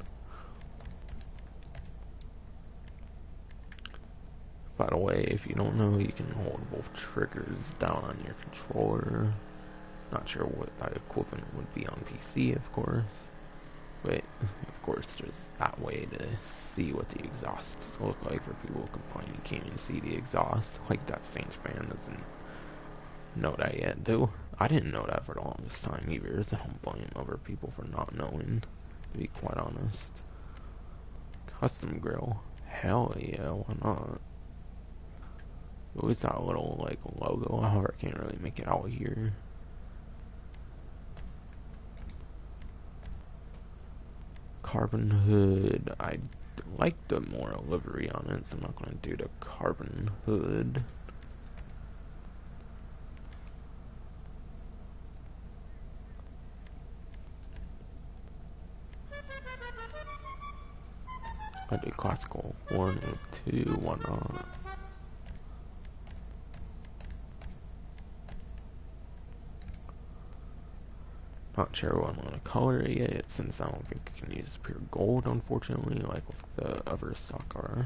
By the way, if you don't know, you can hold both triggers down on your controller. Not sure what that equivalent would be on PC, of course. But, of course, there's that way to see what the exhausts look like for people who complain you can't even see the exhaust. Like that Saints fan doesn't know that yet, though. I didn't know that for the longest time either, so I don't blame other people for not knowing, to be quite honest. Custom grill. Hell yeah, why not? Always that little, like, logo. However, I can't really make it out here. Carbon hood. I like the more livery on it, so I'm not going to do the carbon hood. I do classical 1 and 2, why not? Not sure what I'm going to color it yet, since I don't think I can use pure gold, unfortunately, like with the other stock are.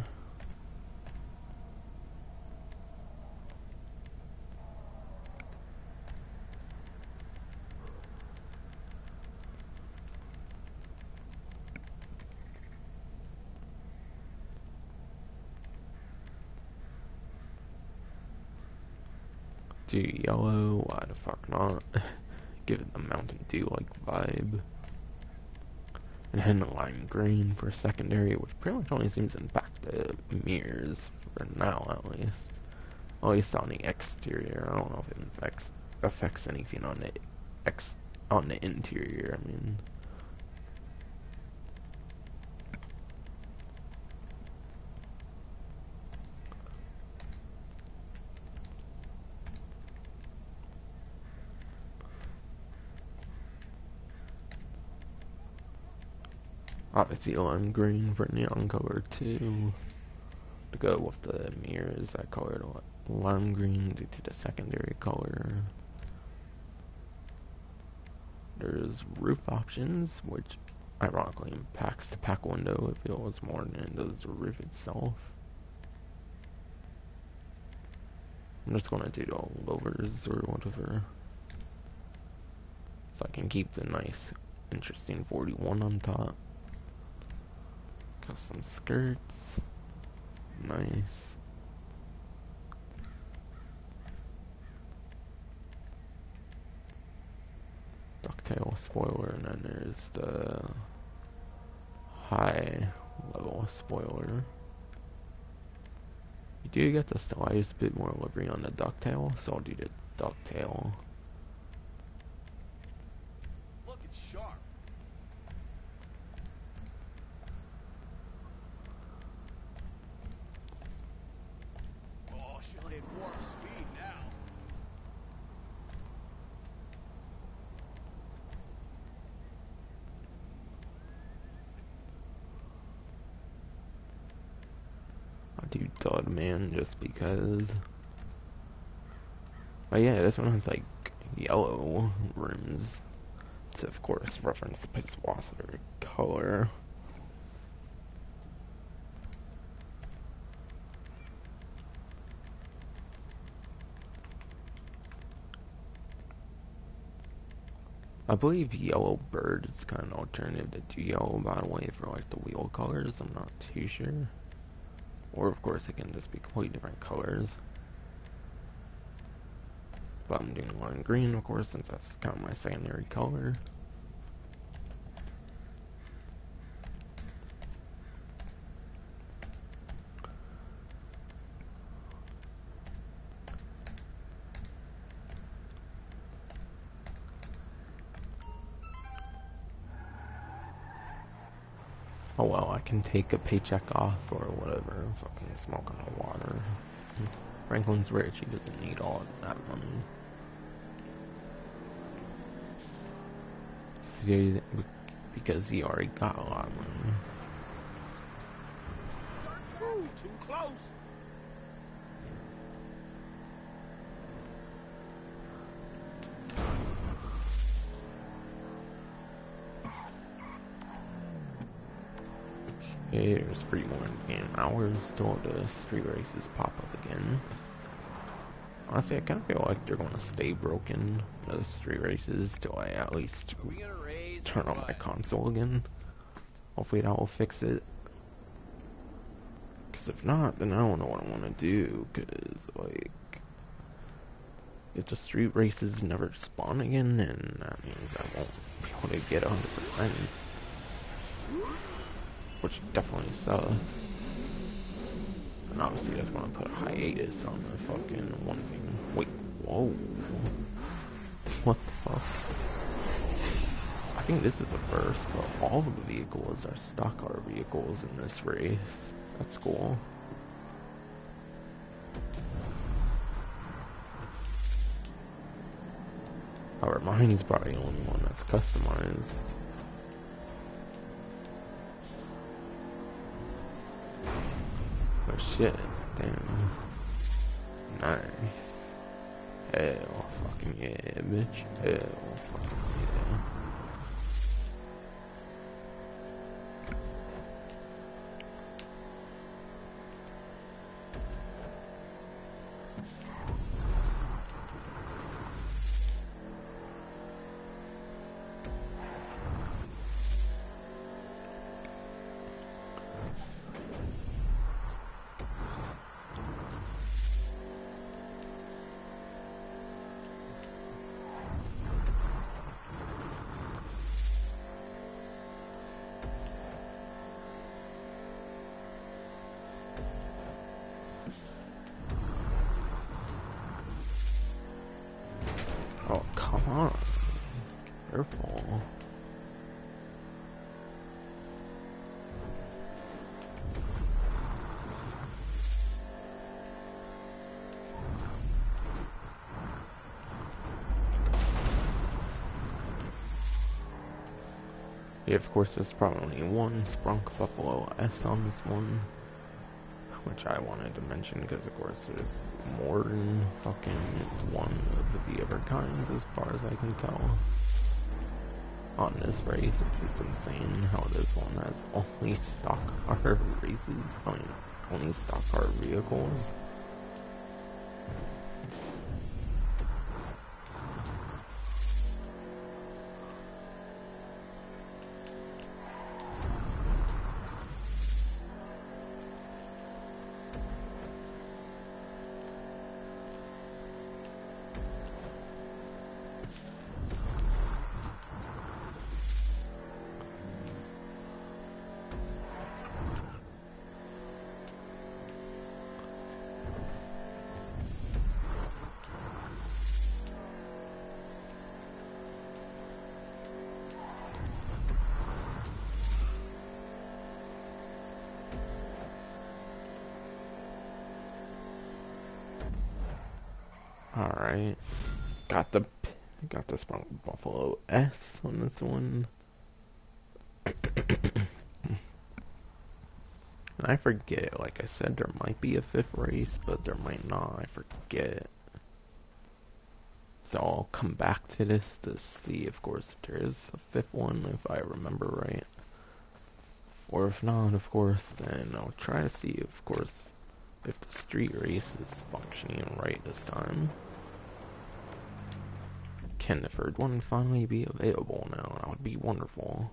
Do yellow, why the fuck not? Give it the Mountain Dew like vibe. And then the lime green for secondary, which pretty much only seems to impact the mirrors, for now at least. At least on the exterior. I don't know if it affects anything on the interior, I mean. Obviously lime green for neon color too. To go with the mirrors, I colored lime green due to the secondary color. There's roof options, which ironically impacts the pack window if it was more than it does the roof itself. I'm just gonna do the lowers or whatever, so I can keep the nice, interesting 41 on top. Custom skirts, nice. Ducktail spoiler, and then there's the high level spoiler. You do get the slightest bit more livery on the ducktail, so I'll do the ducktail. Looking sharp. Oh, she'll hit warp speed now. I'll do Dud Man just because. Oh yeah, this one has like yellow rims to, of course, reference the Pixelwasser color. I believe Yellow Bird is kind of alternative to Yellow, by the way, for like the wheel colors. I'm not too sure. Or of course it can just be completely different colors. But I'm doing lime green, of course, since that's kind of my secondary color. Oh well, I can take a paycheck off or whatever, fucking smoke on the water. Franklin's rich, he doesn't need all of that money. See, because he already got a lot of money. Ooh, too close. Okay, there's 3 more in-game hours till the street races pop up again. Honestly, I kind of feel like they're going to stay broken, those street races, till I at least Are we gonna race turn or on my what? console again. Hopefully that will fix it. Because if not, then I don't know what I want to do, because, like, if the street races never spawn again, then that means I won't be able to get 100%. Which definitely sucks. And obviously that's gonna put a hiatus on the fucking one thing. Wait, whoa. What the fuck? I think this is a first, but all of the vehicles are stock car vehicles in this race. That's cool. However, mine's probably the only one that's customized. Oh shit, damn. Nice. Hell fucking yeah, bitch. Hell fucking yeah. Oh, come on. Careful. Yeah, of course, there's probably one Sprunk Buffalo S on this one, which I wanted to mention because, of course, there's more than fucking one of the other kinds, as far as I can tell, on this race, which is insane how this one has only stock car races, I mean, only stock car vehicles. Alright, got the Sprunk Buffalo S on this one. I forget, like I said, there might be a 5th race, but there might not, I forget. So I'll come back to this to see, of course, if there is a 5th one, if I remember right. Or if not, of course, then I'll try to see, of course, if the street race is functioning right this time. Can the third one finally be available now? That would be wonderful.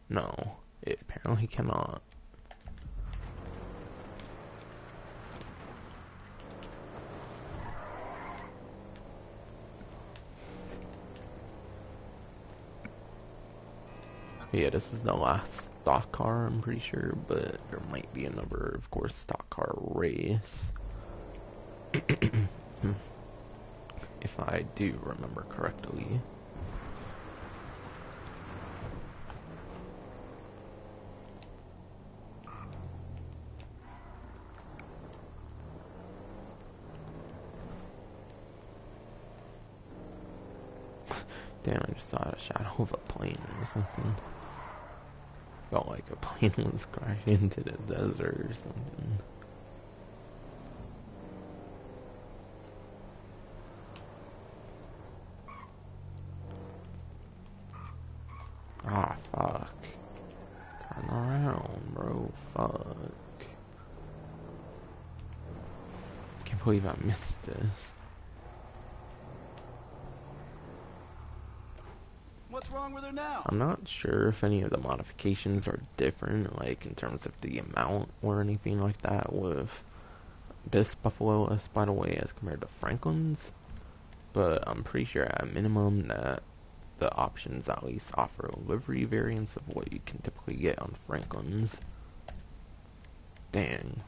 No, it apparently cannot. Yeah, this is the last stock car, I'm pretty sure, but there might be another, of course, stock car race. If I do remember correctly. Damn, I just saw a shadow of a plane or something. Felt like a plane was crashing into the desert or something. Ah, fuck. Turn around, bro. Fuck. Can't believe I missed this. What's wrong with her now? I'm not sure if any of the modifications are different, like in terms of the amount or anything like that with this Buffalo S, by the way, as compared to Franklin's. But I'm pretty sure at a minimum that the options at least offer livery variants of what you can typically get on Franklin's. Dang.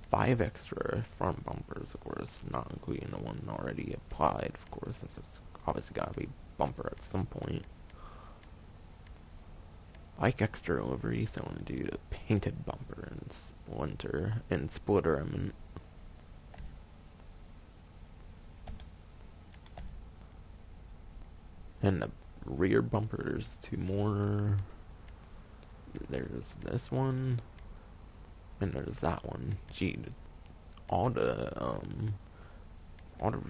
5 extra front bumpers, of course, not including the one already applied, of course, since it's obviously gotta be bumper at some point. Like extra livery, so I'm gonna do the painted bumper and splitter, I mean. And the rear bumpers, 2 more. There's this one, and there's that one. Gee, all the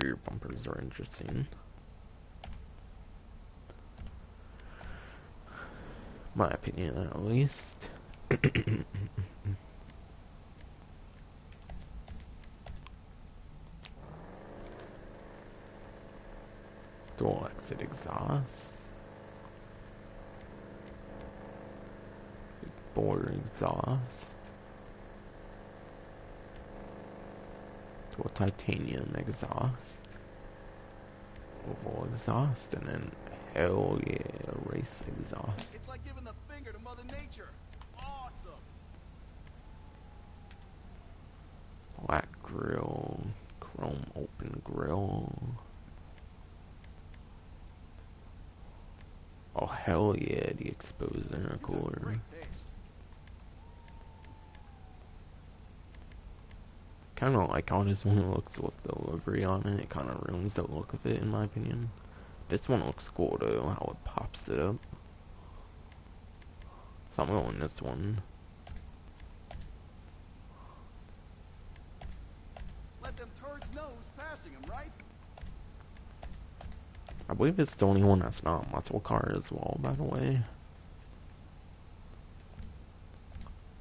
rear bumpers are interesting. My opinion, at least. Dual exit exhaust. Bore exhaust. Dual titanium exhaust. Oval exhaust, and then hell yeah, race exhaust. It's like giving the finger to Mother Nature. Awesome. Black grill, chrome open grill. Oh hell yeah, the exposed intercooler. Great taste. Kinda like how this one looks with the livery on it. It kinda ruins the look of it, in my opinion. This one looks cool though, how it pops it up. So I'm going this one. Let them turds know who's passing them, right? I believe it's the only one that's not a muscle car as well, by the way.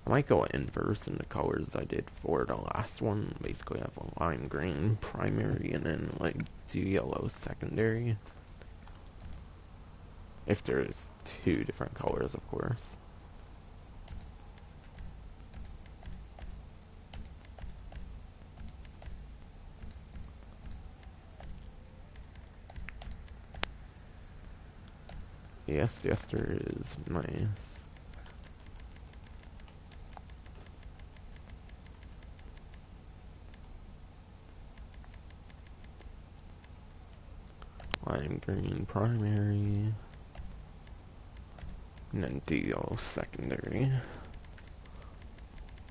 I might go inverse in the colors I did for the last one. Basically have a lime green primary and then like do yellow secondary. If there's 2 different colors, of course. Yes, there is. Nice. Lime green primary. And then deal secondary.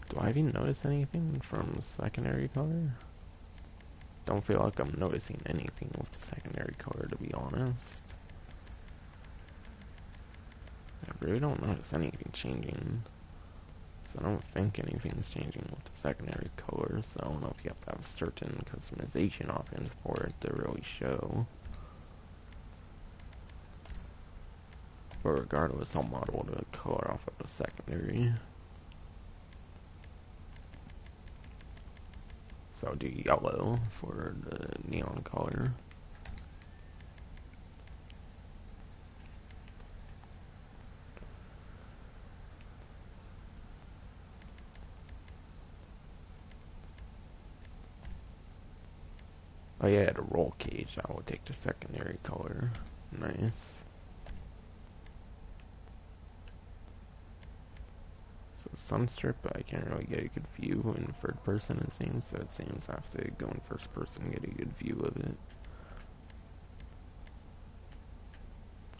Do I even notice anything from secondary color? Don't feel like I'm noticing anything with the secondary color, to be honest. I really don't notice anything changing. So I don't think anything's changing with the secondary color, so I don't know if you have to have certain customization options for it to really show. But regardless, I'll model the color off of the secondary. So I'll do yellow for the neon color. Oh yeah, the roll cage, I will take the secondary color. Nice. So Sunstrip, I can't really get a good view in third person it seems, so it seems I have to go in first person and get a good view of it.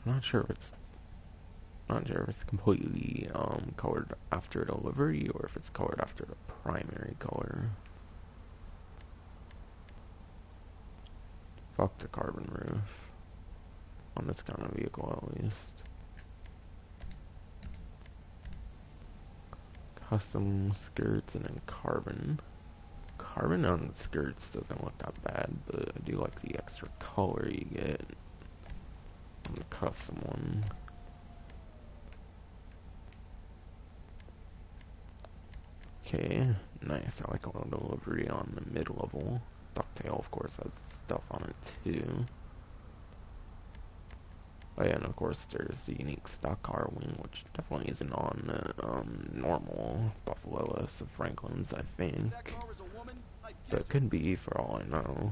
I'm not sure if it's completely colored after delivery or if it's colored after the primary color. Fuck the carbon roof. On this kind of vehicle at least. Custom skirts and then carbon. Carbon on the skirts doesn't look that bad, but I do like the extra color you get on the custom one. Okay, nice. I like auto delivery on the mid-level. Ducktail, of course, has stuff on it too. Oh yeah, and of course there's the unique stock car wing, which definitely isn't on the normal Buffalo S of Franklin's, I think. That car was a woman, I'd But kiss it could be, for all I know.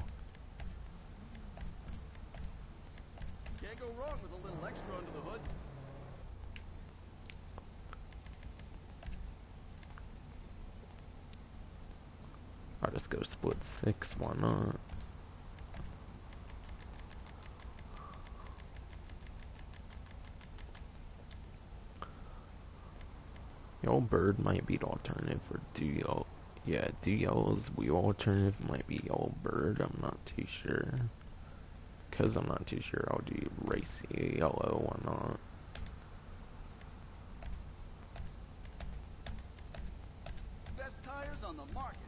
Can't go wrong with a little extra under the hood. I'll just go split 6, why not? Yellow Bird might be the alternative for Duo. Yeah, Duo's wheel alternative might be Yellow Bird, I'm not too sure. Because I'm not too sure, I'll do Racy Yellow, why not? Best tires on the market.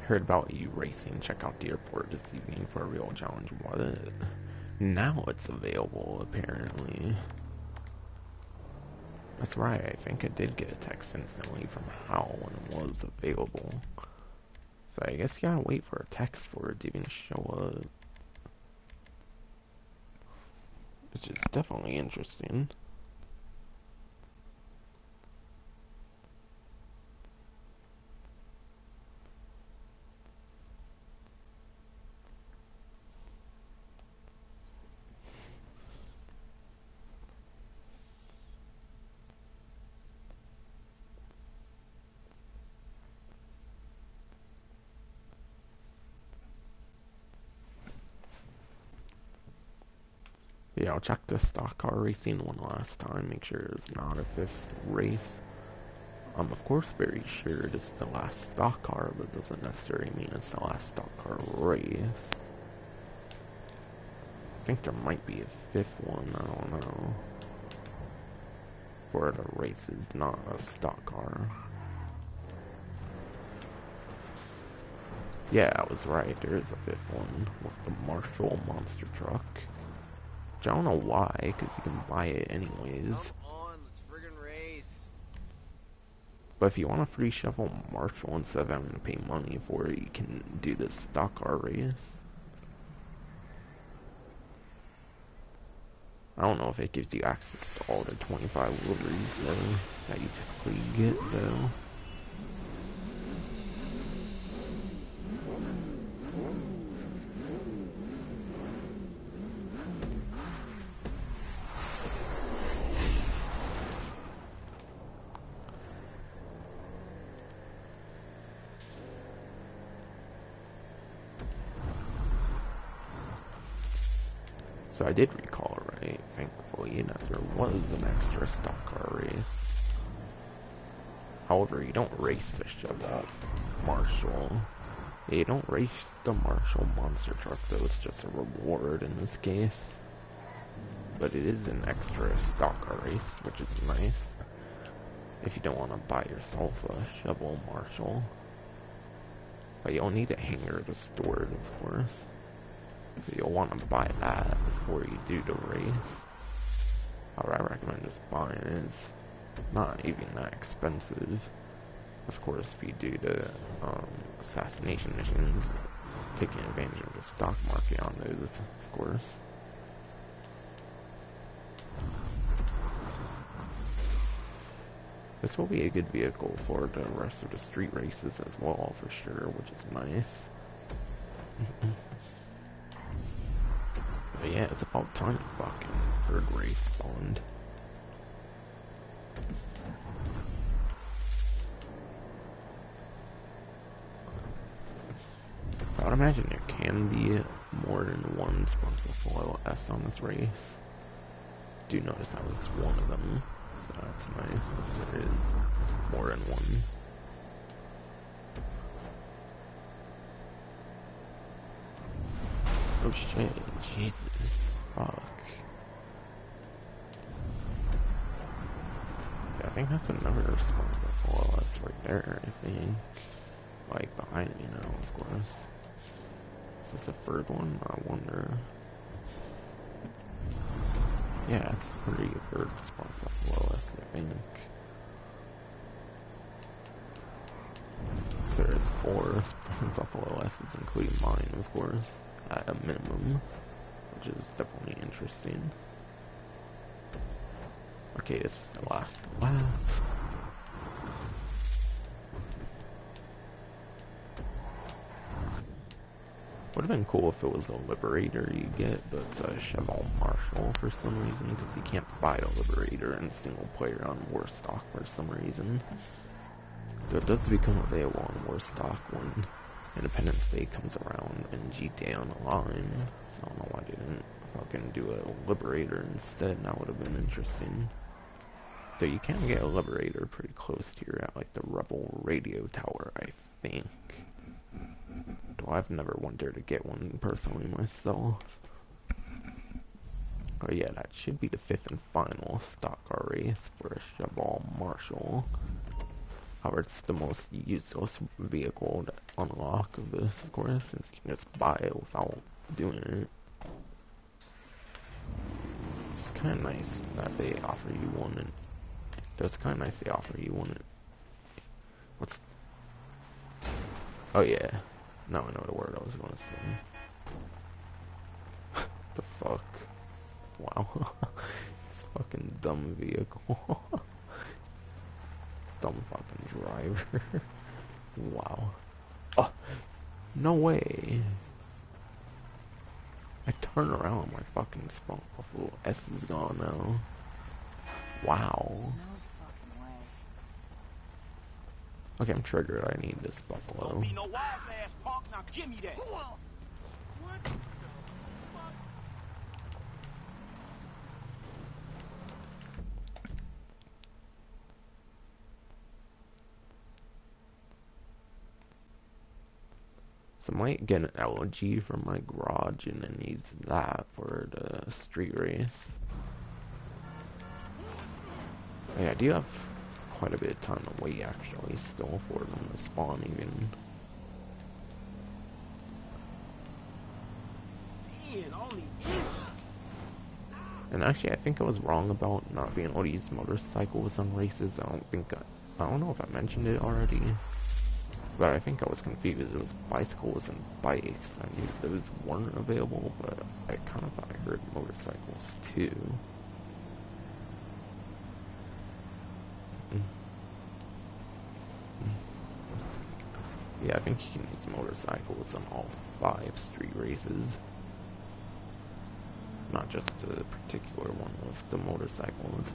Heard about you racing, check out the airport this evening for a real challenge. What? Now it's available, apparently. That's right, I think I did get a text instantly from Hal when it was available. So I guess you gotta wait for a text for it to even show up. Which is definitely interesting. Yeah, I'll check the stock car racing one last time, make sure it's not a 5th race. I'm of course very sure this is the last stock car, but doesn't necessarily mean it's the last stock car race. I think there might be a 5th one, I don't know. Where the race is not a stock car. Yeah, I was right, there is a 5th one with the Marshall monster truck. Which I don't know why, because you can buy it anyways. Come on, let's friggin' race. But if you want a free shovel Marshall instead of having to pay money for it, you can do the stock car race. I don't know if it gives you access to all the 25 liveries though, that you typically get though. So I did recall right, thankfully, that there was an extra stock car race. However, you don't race to shove that Marshall. Yeah, you don't race the Marshall monster truck though, it's just a reward in this case. But it is an extra stock car race, which is nice. If you don't want to buy yourself a shovel Marshall. But you'll need a hanger to store it, of course. So you'll want to buy that before you do the race. However, I recommend just buying it. It's not even that expensive. of course, be due to assassination missions, taking advantage of the stock market on those, of course. This will be a good vehicle for the rest of the street races as well, for sure, which is nice. But yeah, it's about time the fucking third race spawned. I would imagine there can be more than one SpongeBob S on this race. Do notice how it's one of them, so that's nice if there is more than one. Oh shit, Jesus, fuck. Yeah, I think that's another SpongeBob left right there, I think. Like, behind me now, of course. Is this the third one? I wonder. Yeah, it's pretty third SpongeBob S, I think. So there's 4 SpongeBob S's, including mine, of course, at a minimum, which is definitely interesting. Okay, this is the last lap. Would have been cool if it was the Liberator you get, but it's a Chevron Marshall for some reason, because you can't buy the Liberator in single player on Warstock for some reason. Though it does become available on Warstock when Independence Day comes around and GTA Online. So I don't know why I didn't fucking do a Liberator instead. That would have been interesting. So you can get a Liberator pretty close to here at like the Rebel Radio Tower, I think. Though I've never wanted to get one personally myself. Oh yeah, that should be the 5th and final stock car race for a Chevron Marshall. However, it's the most useless vehicle to unlock of this, of course, since you can just buy it without doing it. It's kind of nice that they offer you one, and it's kind of nice they offer you one. What's? Oh yeah, now I know the word I was going to say. The fuck? Wow, this fucking dumb vehicle. Dumb fucking driver. Wow. Oh, no way. I turn around, my fucking SpongeBob S is gone now. Wow. No fucking way. Okay, I'm triggered. I need this buffalo. Don't be no wise ass punk. Now give me that. What the fuck? So I might get an LG from my garage and then use that for the street race. Yeah, I do have quite a bit of time to wait actually still for them to spawn even. Man, only inches. And actually I think I was wrong about not being able to use motorcycles on races. I don't know if I mentioned it already. But I think I was confused. It was bicycles and bikes. I knew those weren't available, but I kind of thought I heard motorcycles too. Yeah, I think you can use motorcycles on all 5 street races. Not just a particular one with the motorcycles.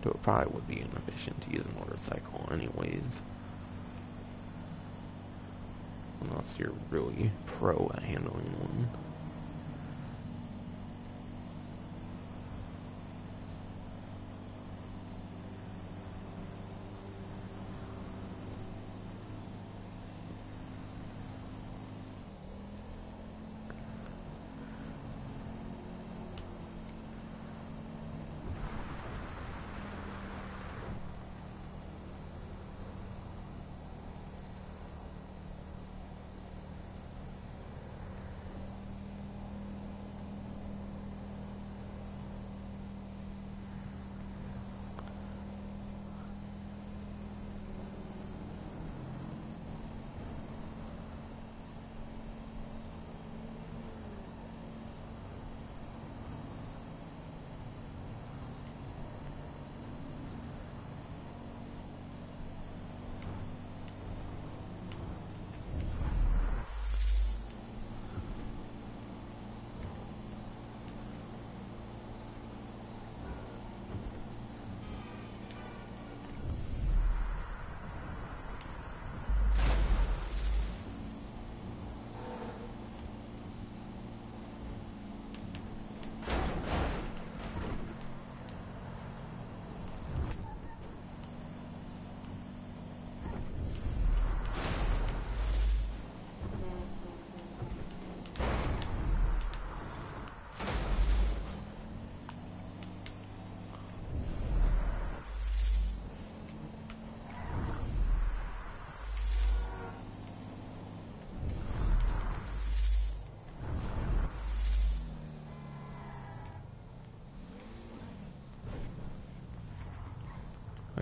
So it probably would be inefficient to use a motorcycle anyways. Unless you're really pro at handling one.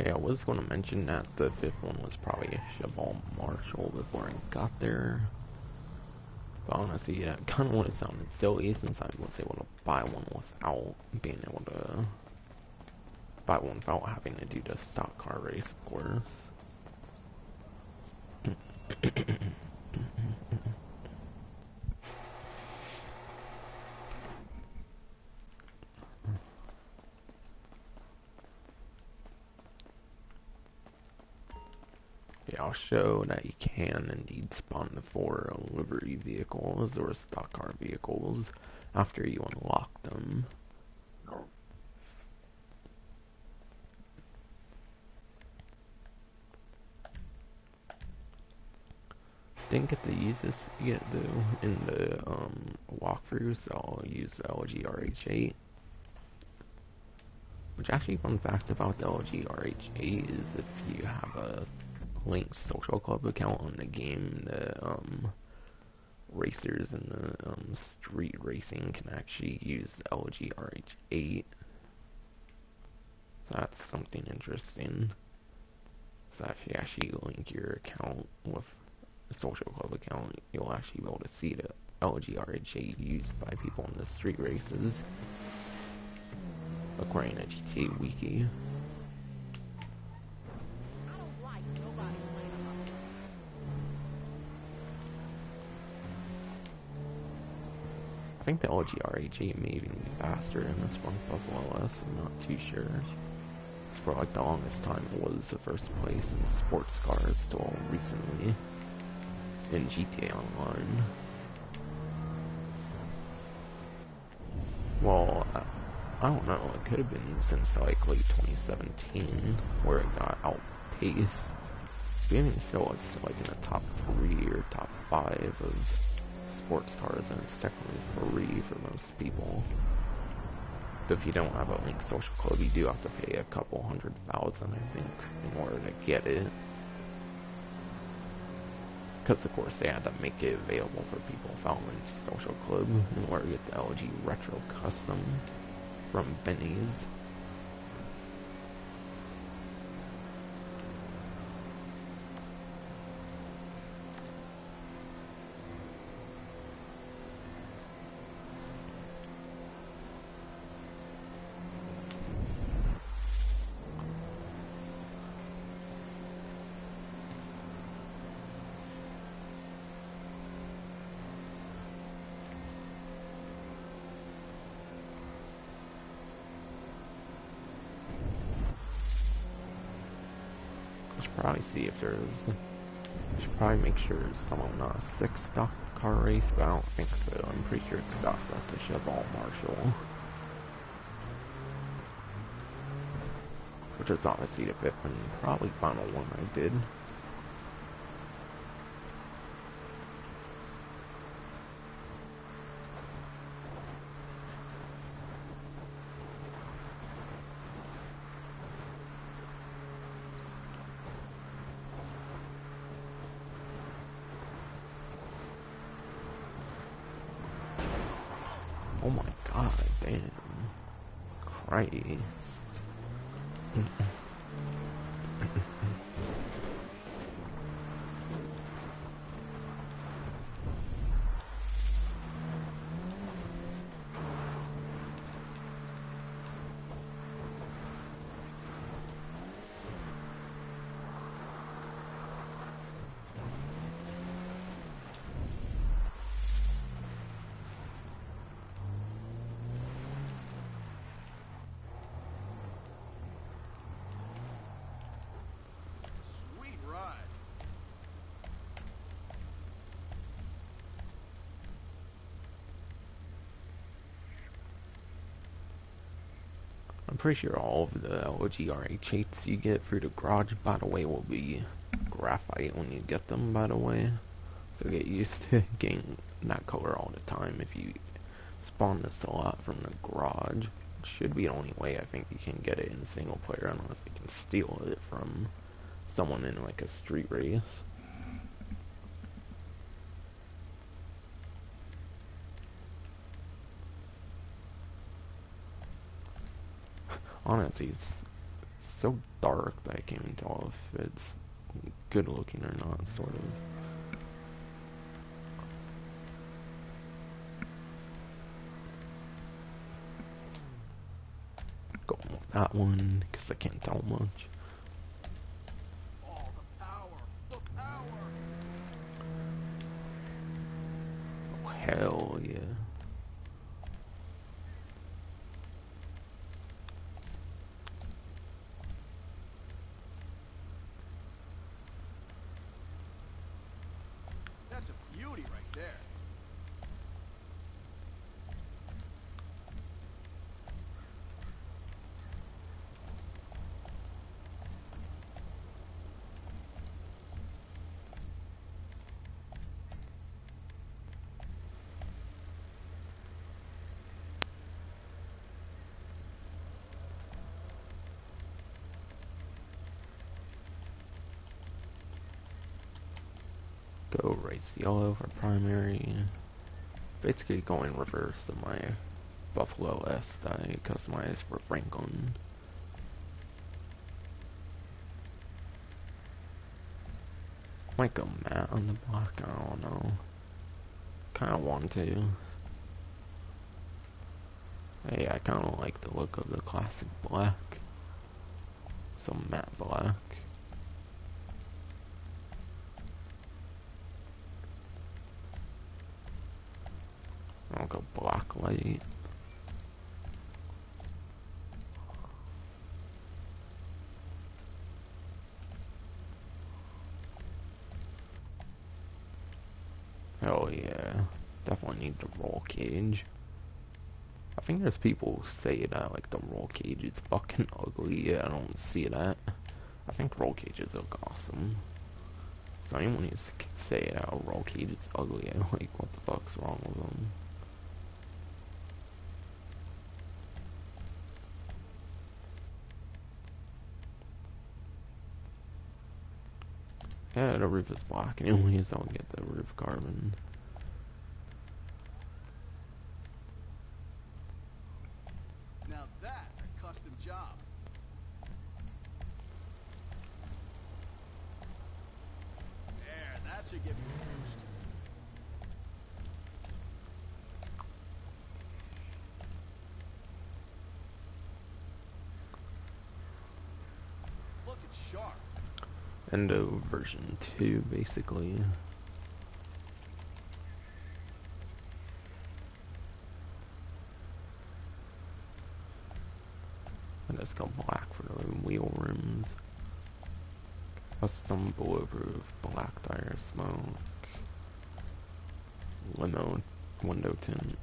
Yeah, I was going to mention that the fifth one was probably Cheval Marshall before I got there. But honestly, yeah, it kind of would have sounded silly since I was able to buy one without being able to buy one without having to do the stock car race, of course. Yeah, I'll show that you can indeed spawn the 4 livery vehicles or stock car vehicles after you unlock them. Didn't get to use this yet though in the walkthrough, so I'll use the LG RH8. Which actually, fun fact about the LG RH8 is if you have a linked social club account on the game, the racers in the street racing can actually use the LG RH8. So that's something interesting. So if you actually link your account with a social club account, you'll actually be able to see the LG RH8 used by people in the street races, according to GTA Wiki. I think the LG RH8 may even be faster in this one Buffalo OS, I'm not too sure. It's for like the longest time it was the first place in sports cars till recently in GTA Online. Well, I don't know, it could have been since like late 2017 where it got outpaced. Gaming still is like in the top 3 or top 5 of sports cars, and it's technically free for most people. But if you don't have a linked social club, you do have to pay a couple $100,000, I think, in order to get it. Because of course they had to make it available for people without linked social club in order to get the LG Retro Custom from Benny's. Probably see if there's. I should probably make sure there's some on a 6 stock car race, but I don't think so. I'm pretty sure it stops at the Cheval Marshall, which is obviously the 5th and probably final one I did. Oh my god, damn. Christ. Sweet ride. I'm pretty sure all of the LG RH8s you get through the garage, by the way, will be graphite when you get them, by the way. So get used to getting that color all the time if you spawn this a lot from the garage. It should be the only way I think you can get it in single player, unless you can steal it from someone in like a street race. Honestly, it's so dark that I can't even tell if it's good looking or not, sort of. Going with that one, because I can't tell much. All the power! The power! Oh, hell yeah. That's a beauty right there. Go race yellow for primary. Basically going reverse of my Buffalo S I customized for Franklin. Might go matte on the block, I don't know. Kinda want to. Hey, I kinda like the look of the classic black. Some matte black. I'll go black light. Hell yeah. Definitely need the roll cage. I think there's people who say that like the roll cage is fucking ugly. Yeah, I don't see that. I think roll cages look awesome. So anyone who can say that a roll cage is ugly, I'm like, what the fuck's wrong with them? Yeah, the roof is black, and only is I'll get the roof carbon. Now that's a custom job. There, that should give you a boost. Looking sharp. Endo version 2, basically. I just go black for the wheel rims. Custom bulletproof black tire smoke. Limo window tint.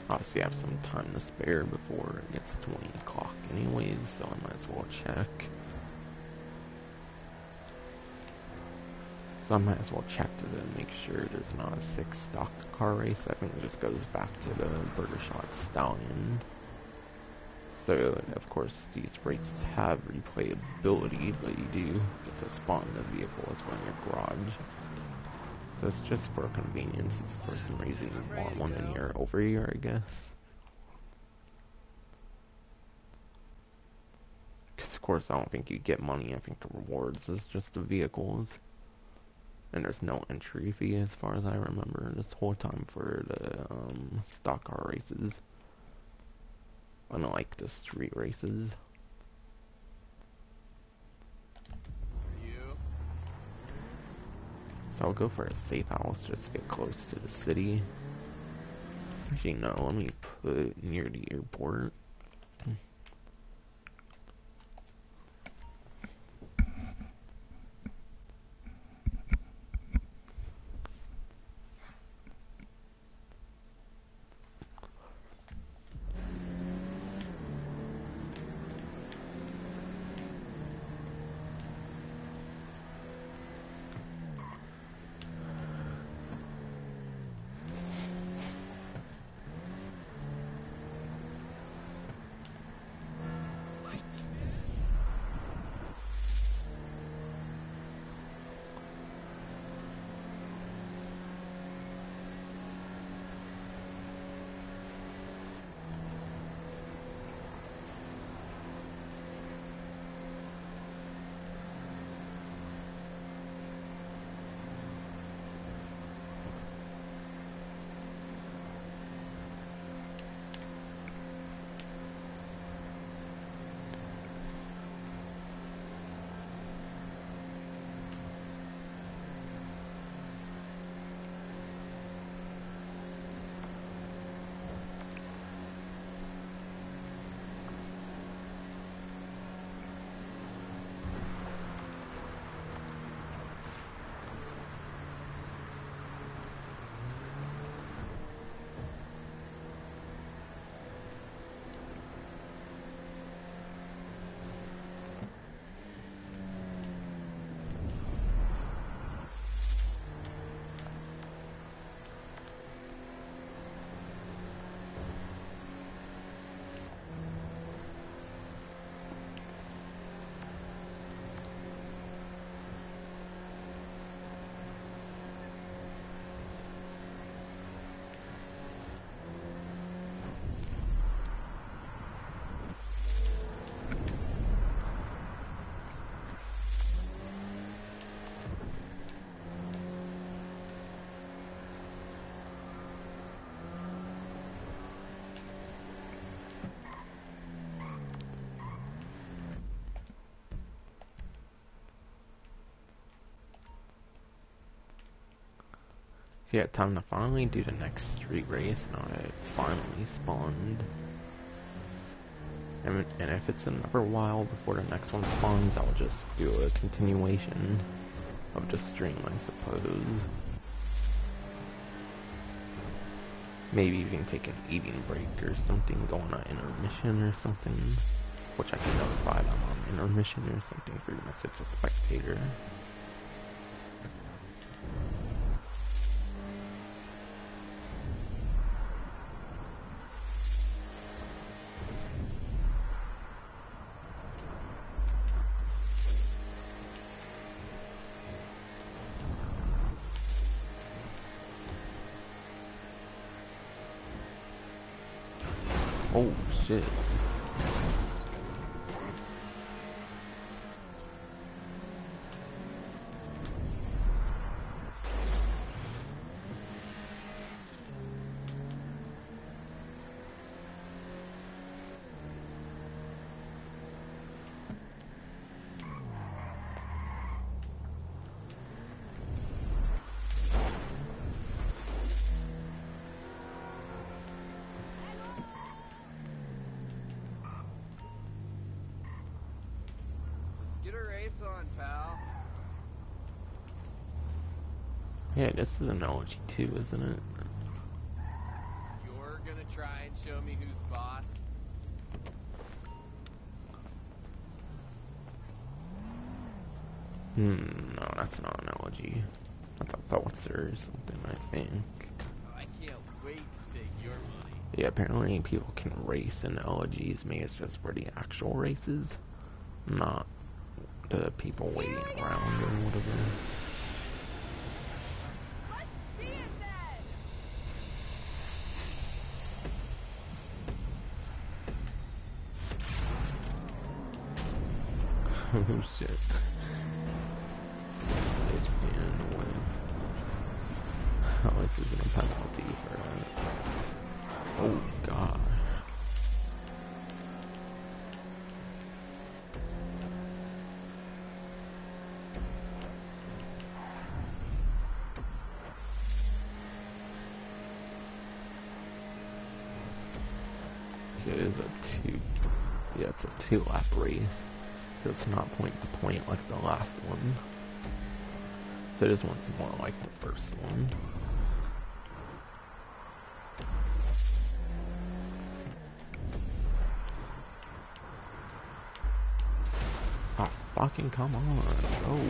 Obviously, I have some time to spare before it gets 20 o'clock anyways, so I might as well check. So I might as well check to make sure there's not a 6 stock car race. I think it just goes back to the Burger Shot Stallion. So, of course, these races have replayability, but you do get to spawn the vehicle as well in your garage. So it's just for convenience if for some reason you want one and you're over here, I guess. Because of course I don't think you get money, I think the rewards is just the vehicles. And there's no entry fee as far as I remember this whole time for the stock car races. Unlike the street races. So I'll go for a safe house just to get close to the city. Actually no, let me put near the airport. So yeah, time to finally do the next street race. Now it finally spawned. And if it's another while before the next one spawns, I'll just do a continuation of the stream, I suppose. Maybe you can take an eating break or something, go on an intermission or something, which I can notify them on intermission or something for you to message a spectator. Oh shit. Get a race on, pal. Yeah, this is an LG too, isn't it? You're gonna try and show me who's boss? No, that's not an LG. That's a Pulsar or something, I think. Oh, I can't wait to take your money. Yeah, apparently people can race in LGs. Maybe it's just for the actual races, not the people waiting around or whatever. Let's see it then! Oh shit. It's being annoying. At least there's a penalty for that. Oh god. It is a yeah, it's a 2-lap race. So it's not point to point like the last one. So this one's more like the first one. Oh, fucking come on. Oh.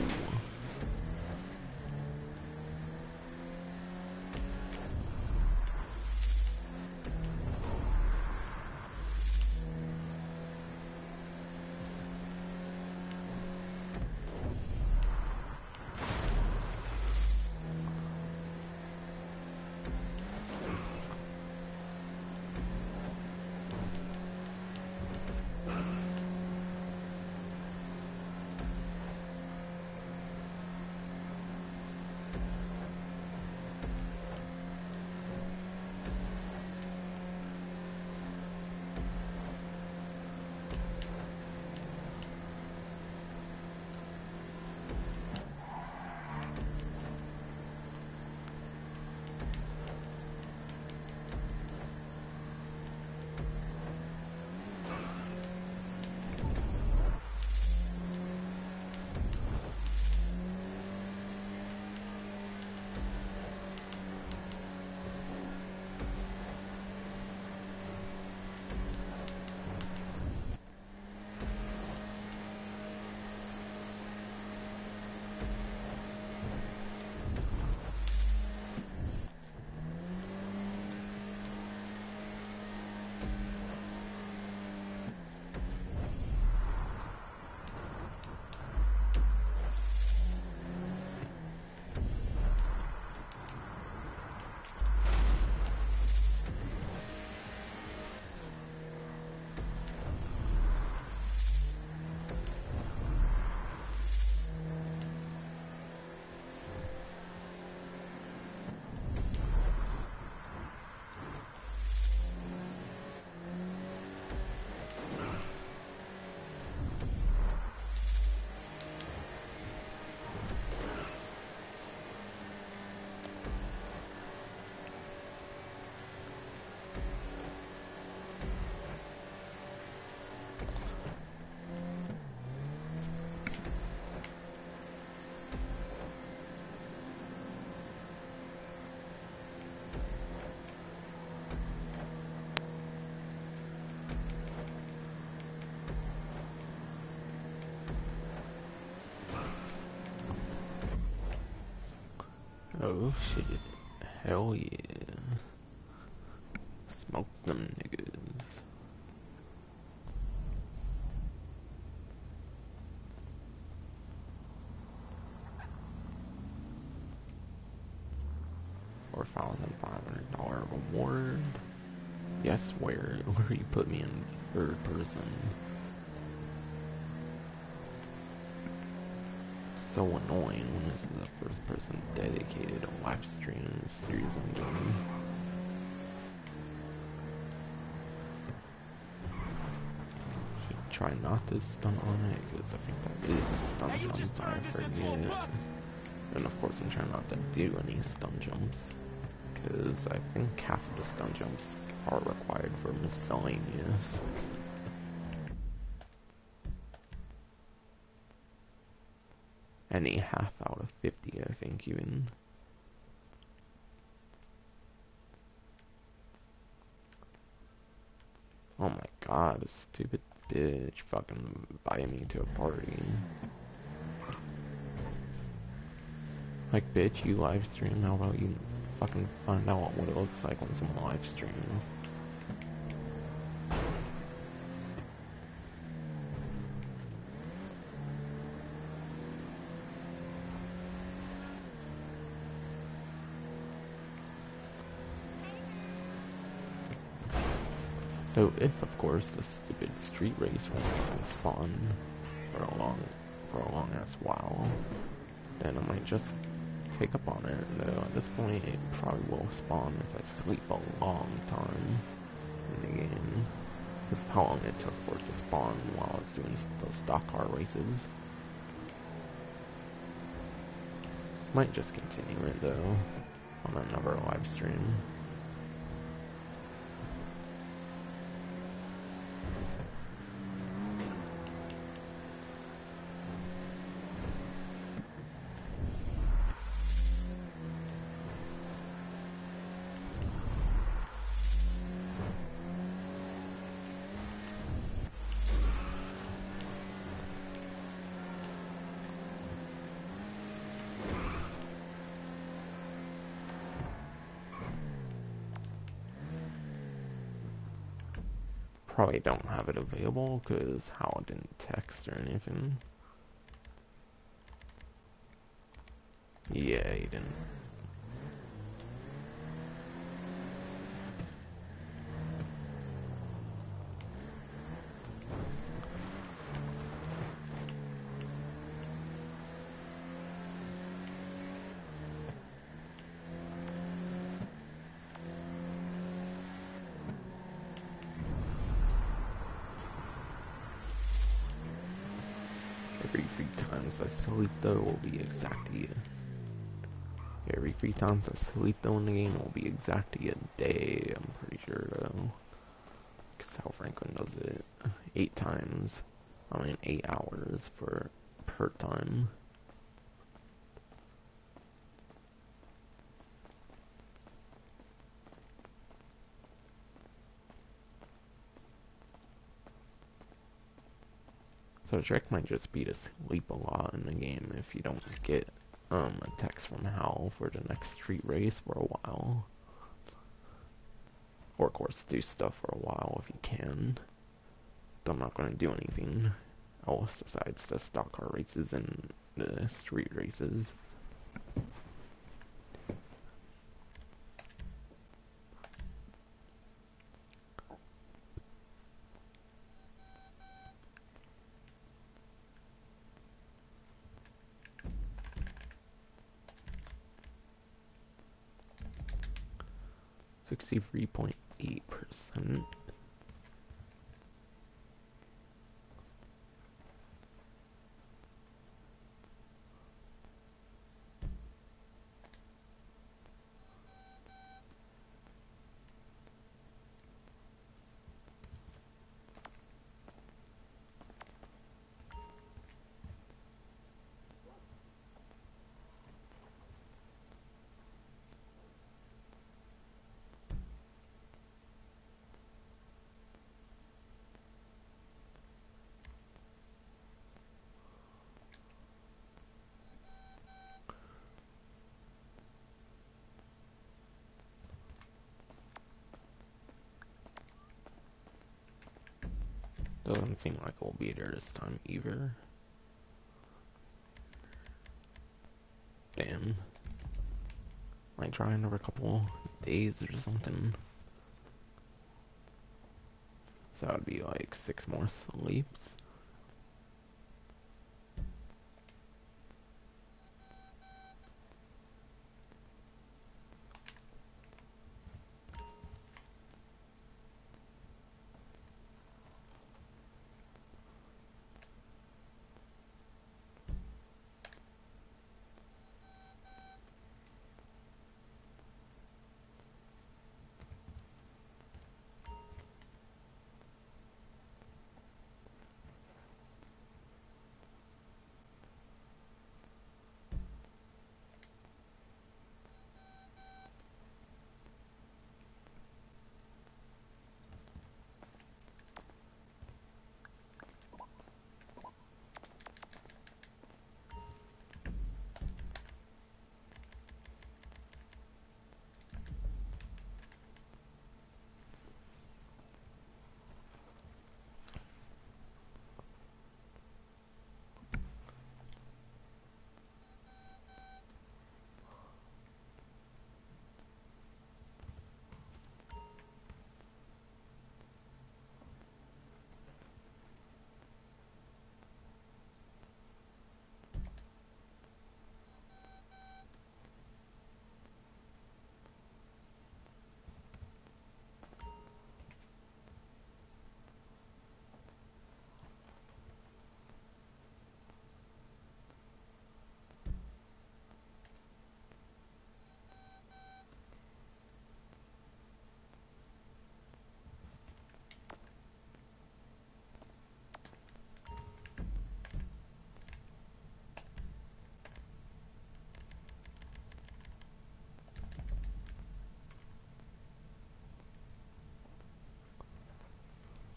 Oh shit. Hell yeah. Smoke them niggas. $4,500 reward. Yes, where you put me in third person. So annoying when this is the first person dedicated to live stream series I'm doing. Should try not to stunt on it, because I think that is stunt jumps, I forget. And of course I'm trying not to do any stunt jumps, because I think half of the stunt jumps are required for miscellaneous. Any half out of 50, I think, even. Oh my god, this stupid bitch fucking invited me to a party. Like, bitch, you live stream, how about you fucking find out what it looks like when someone live streams? So if, of course, the stupid street race won't spawn for a long ass while, then I might just take up on it. Though at this point, it probably will spawn if I sleep a long time in the game. This is how long it took for it to spawn while I was doing those stock car races. Might just continue it though on another live stream. Probably don't have it available because Hal didn't text or anything. Yeah, he didn't. Every 3 times I sleep though will be exactly every 3 times I sleep though in the game will be exactly a day, I'm pretty sure though. Because how Franklin does it. 8 times. I mean 8 hours per time. So the trick might just be to sleep a lot in the game if you don't get a text from Hal for the next street race for a while. Or of course do stuff for a while if you can. But I'm not going to do anything else besides the stock car races and the street races. .8%. Doesn't seem like we'll be there this time either. Damn. Might try another couple days or something. So that'd be like 6 more sleeps.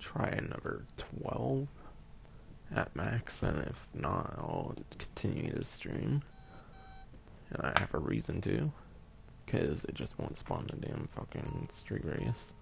Try another 12 at max, and if not, I'll continue to stream. And I have a reason to, because it just won't spawn the damn fucking street race.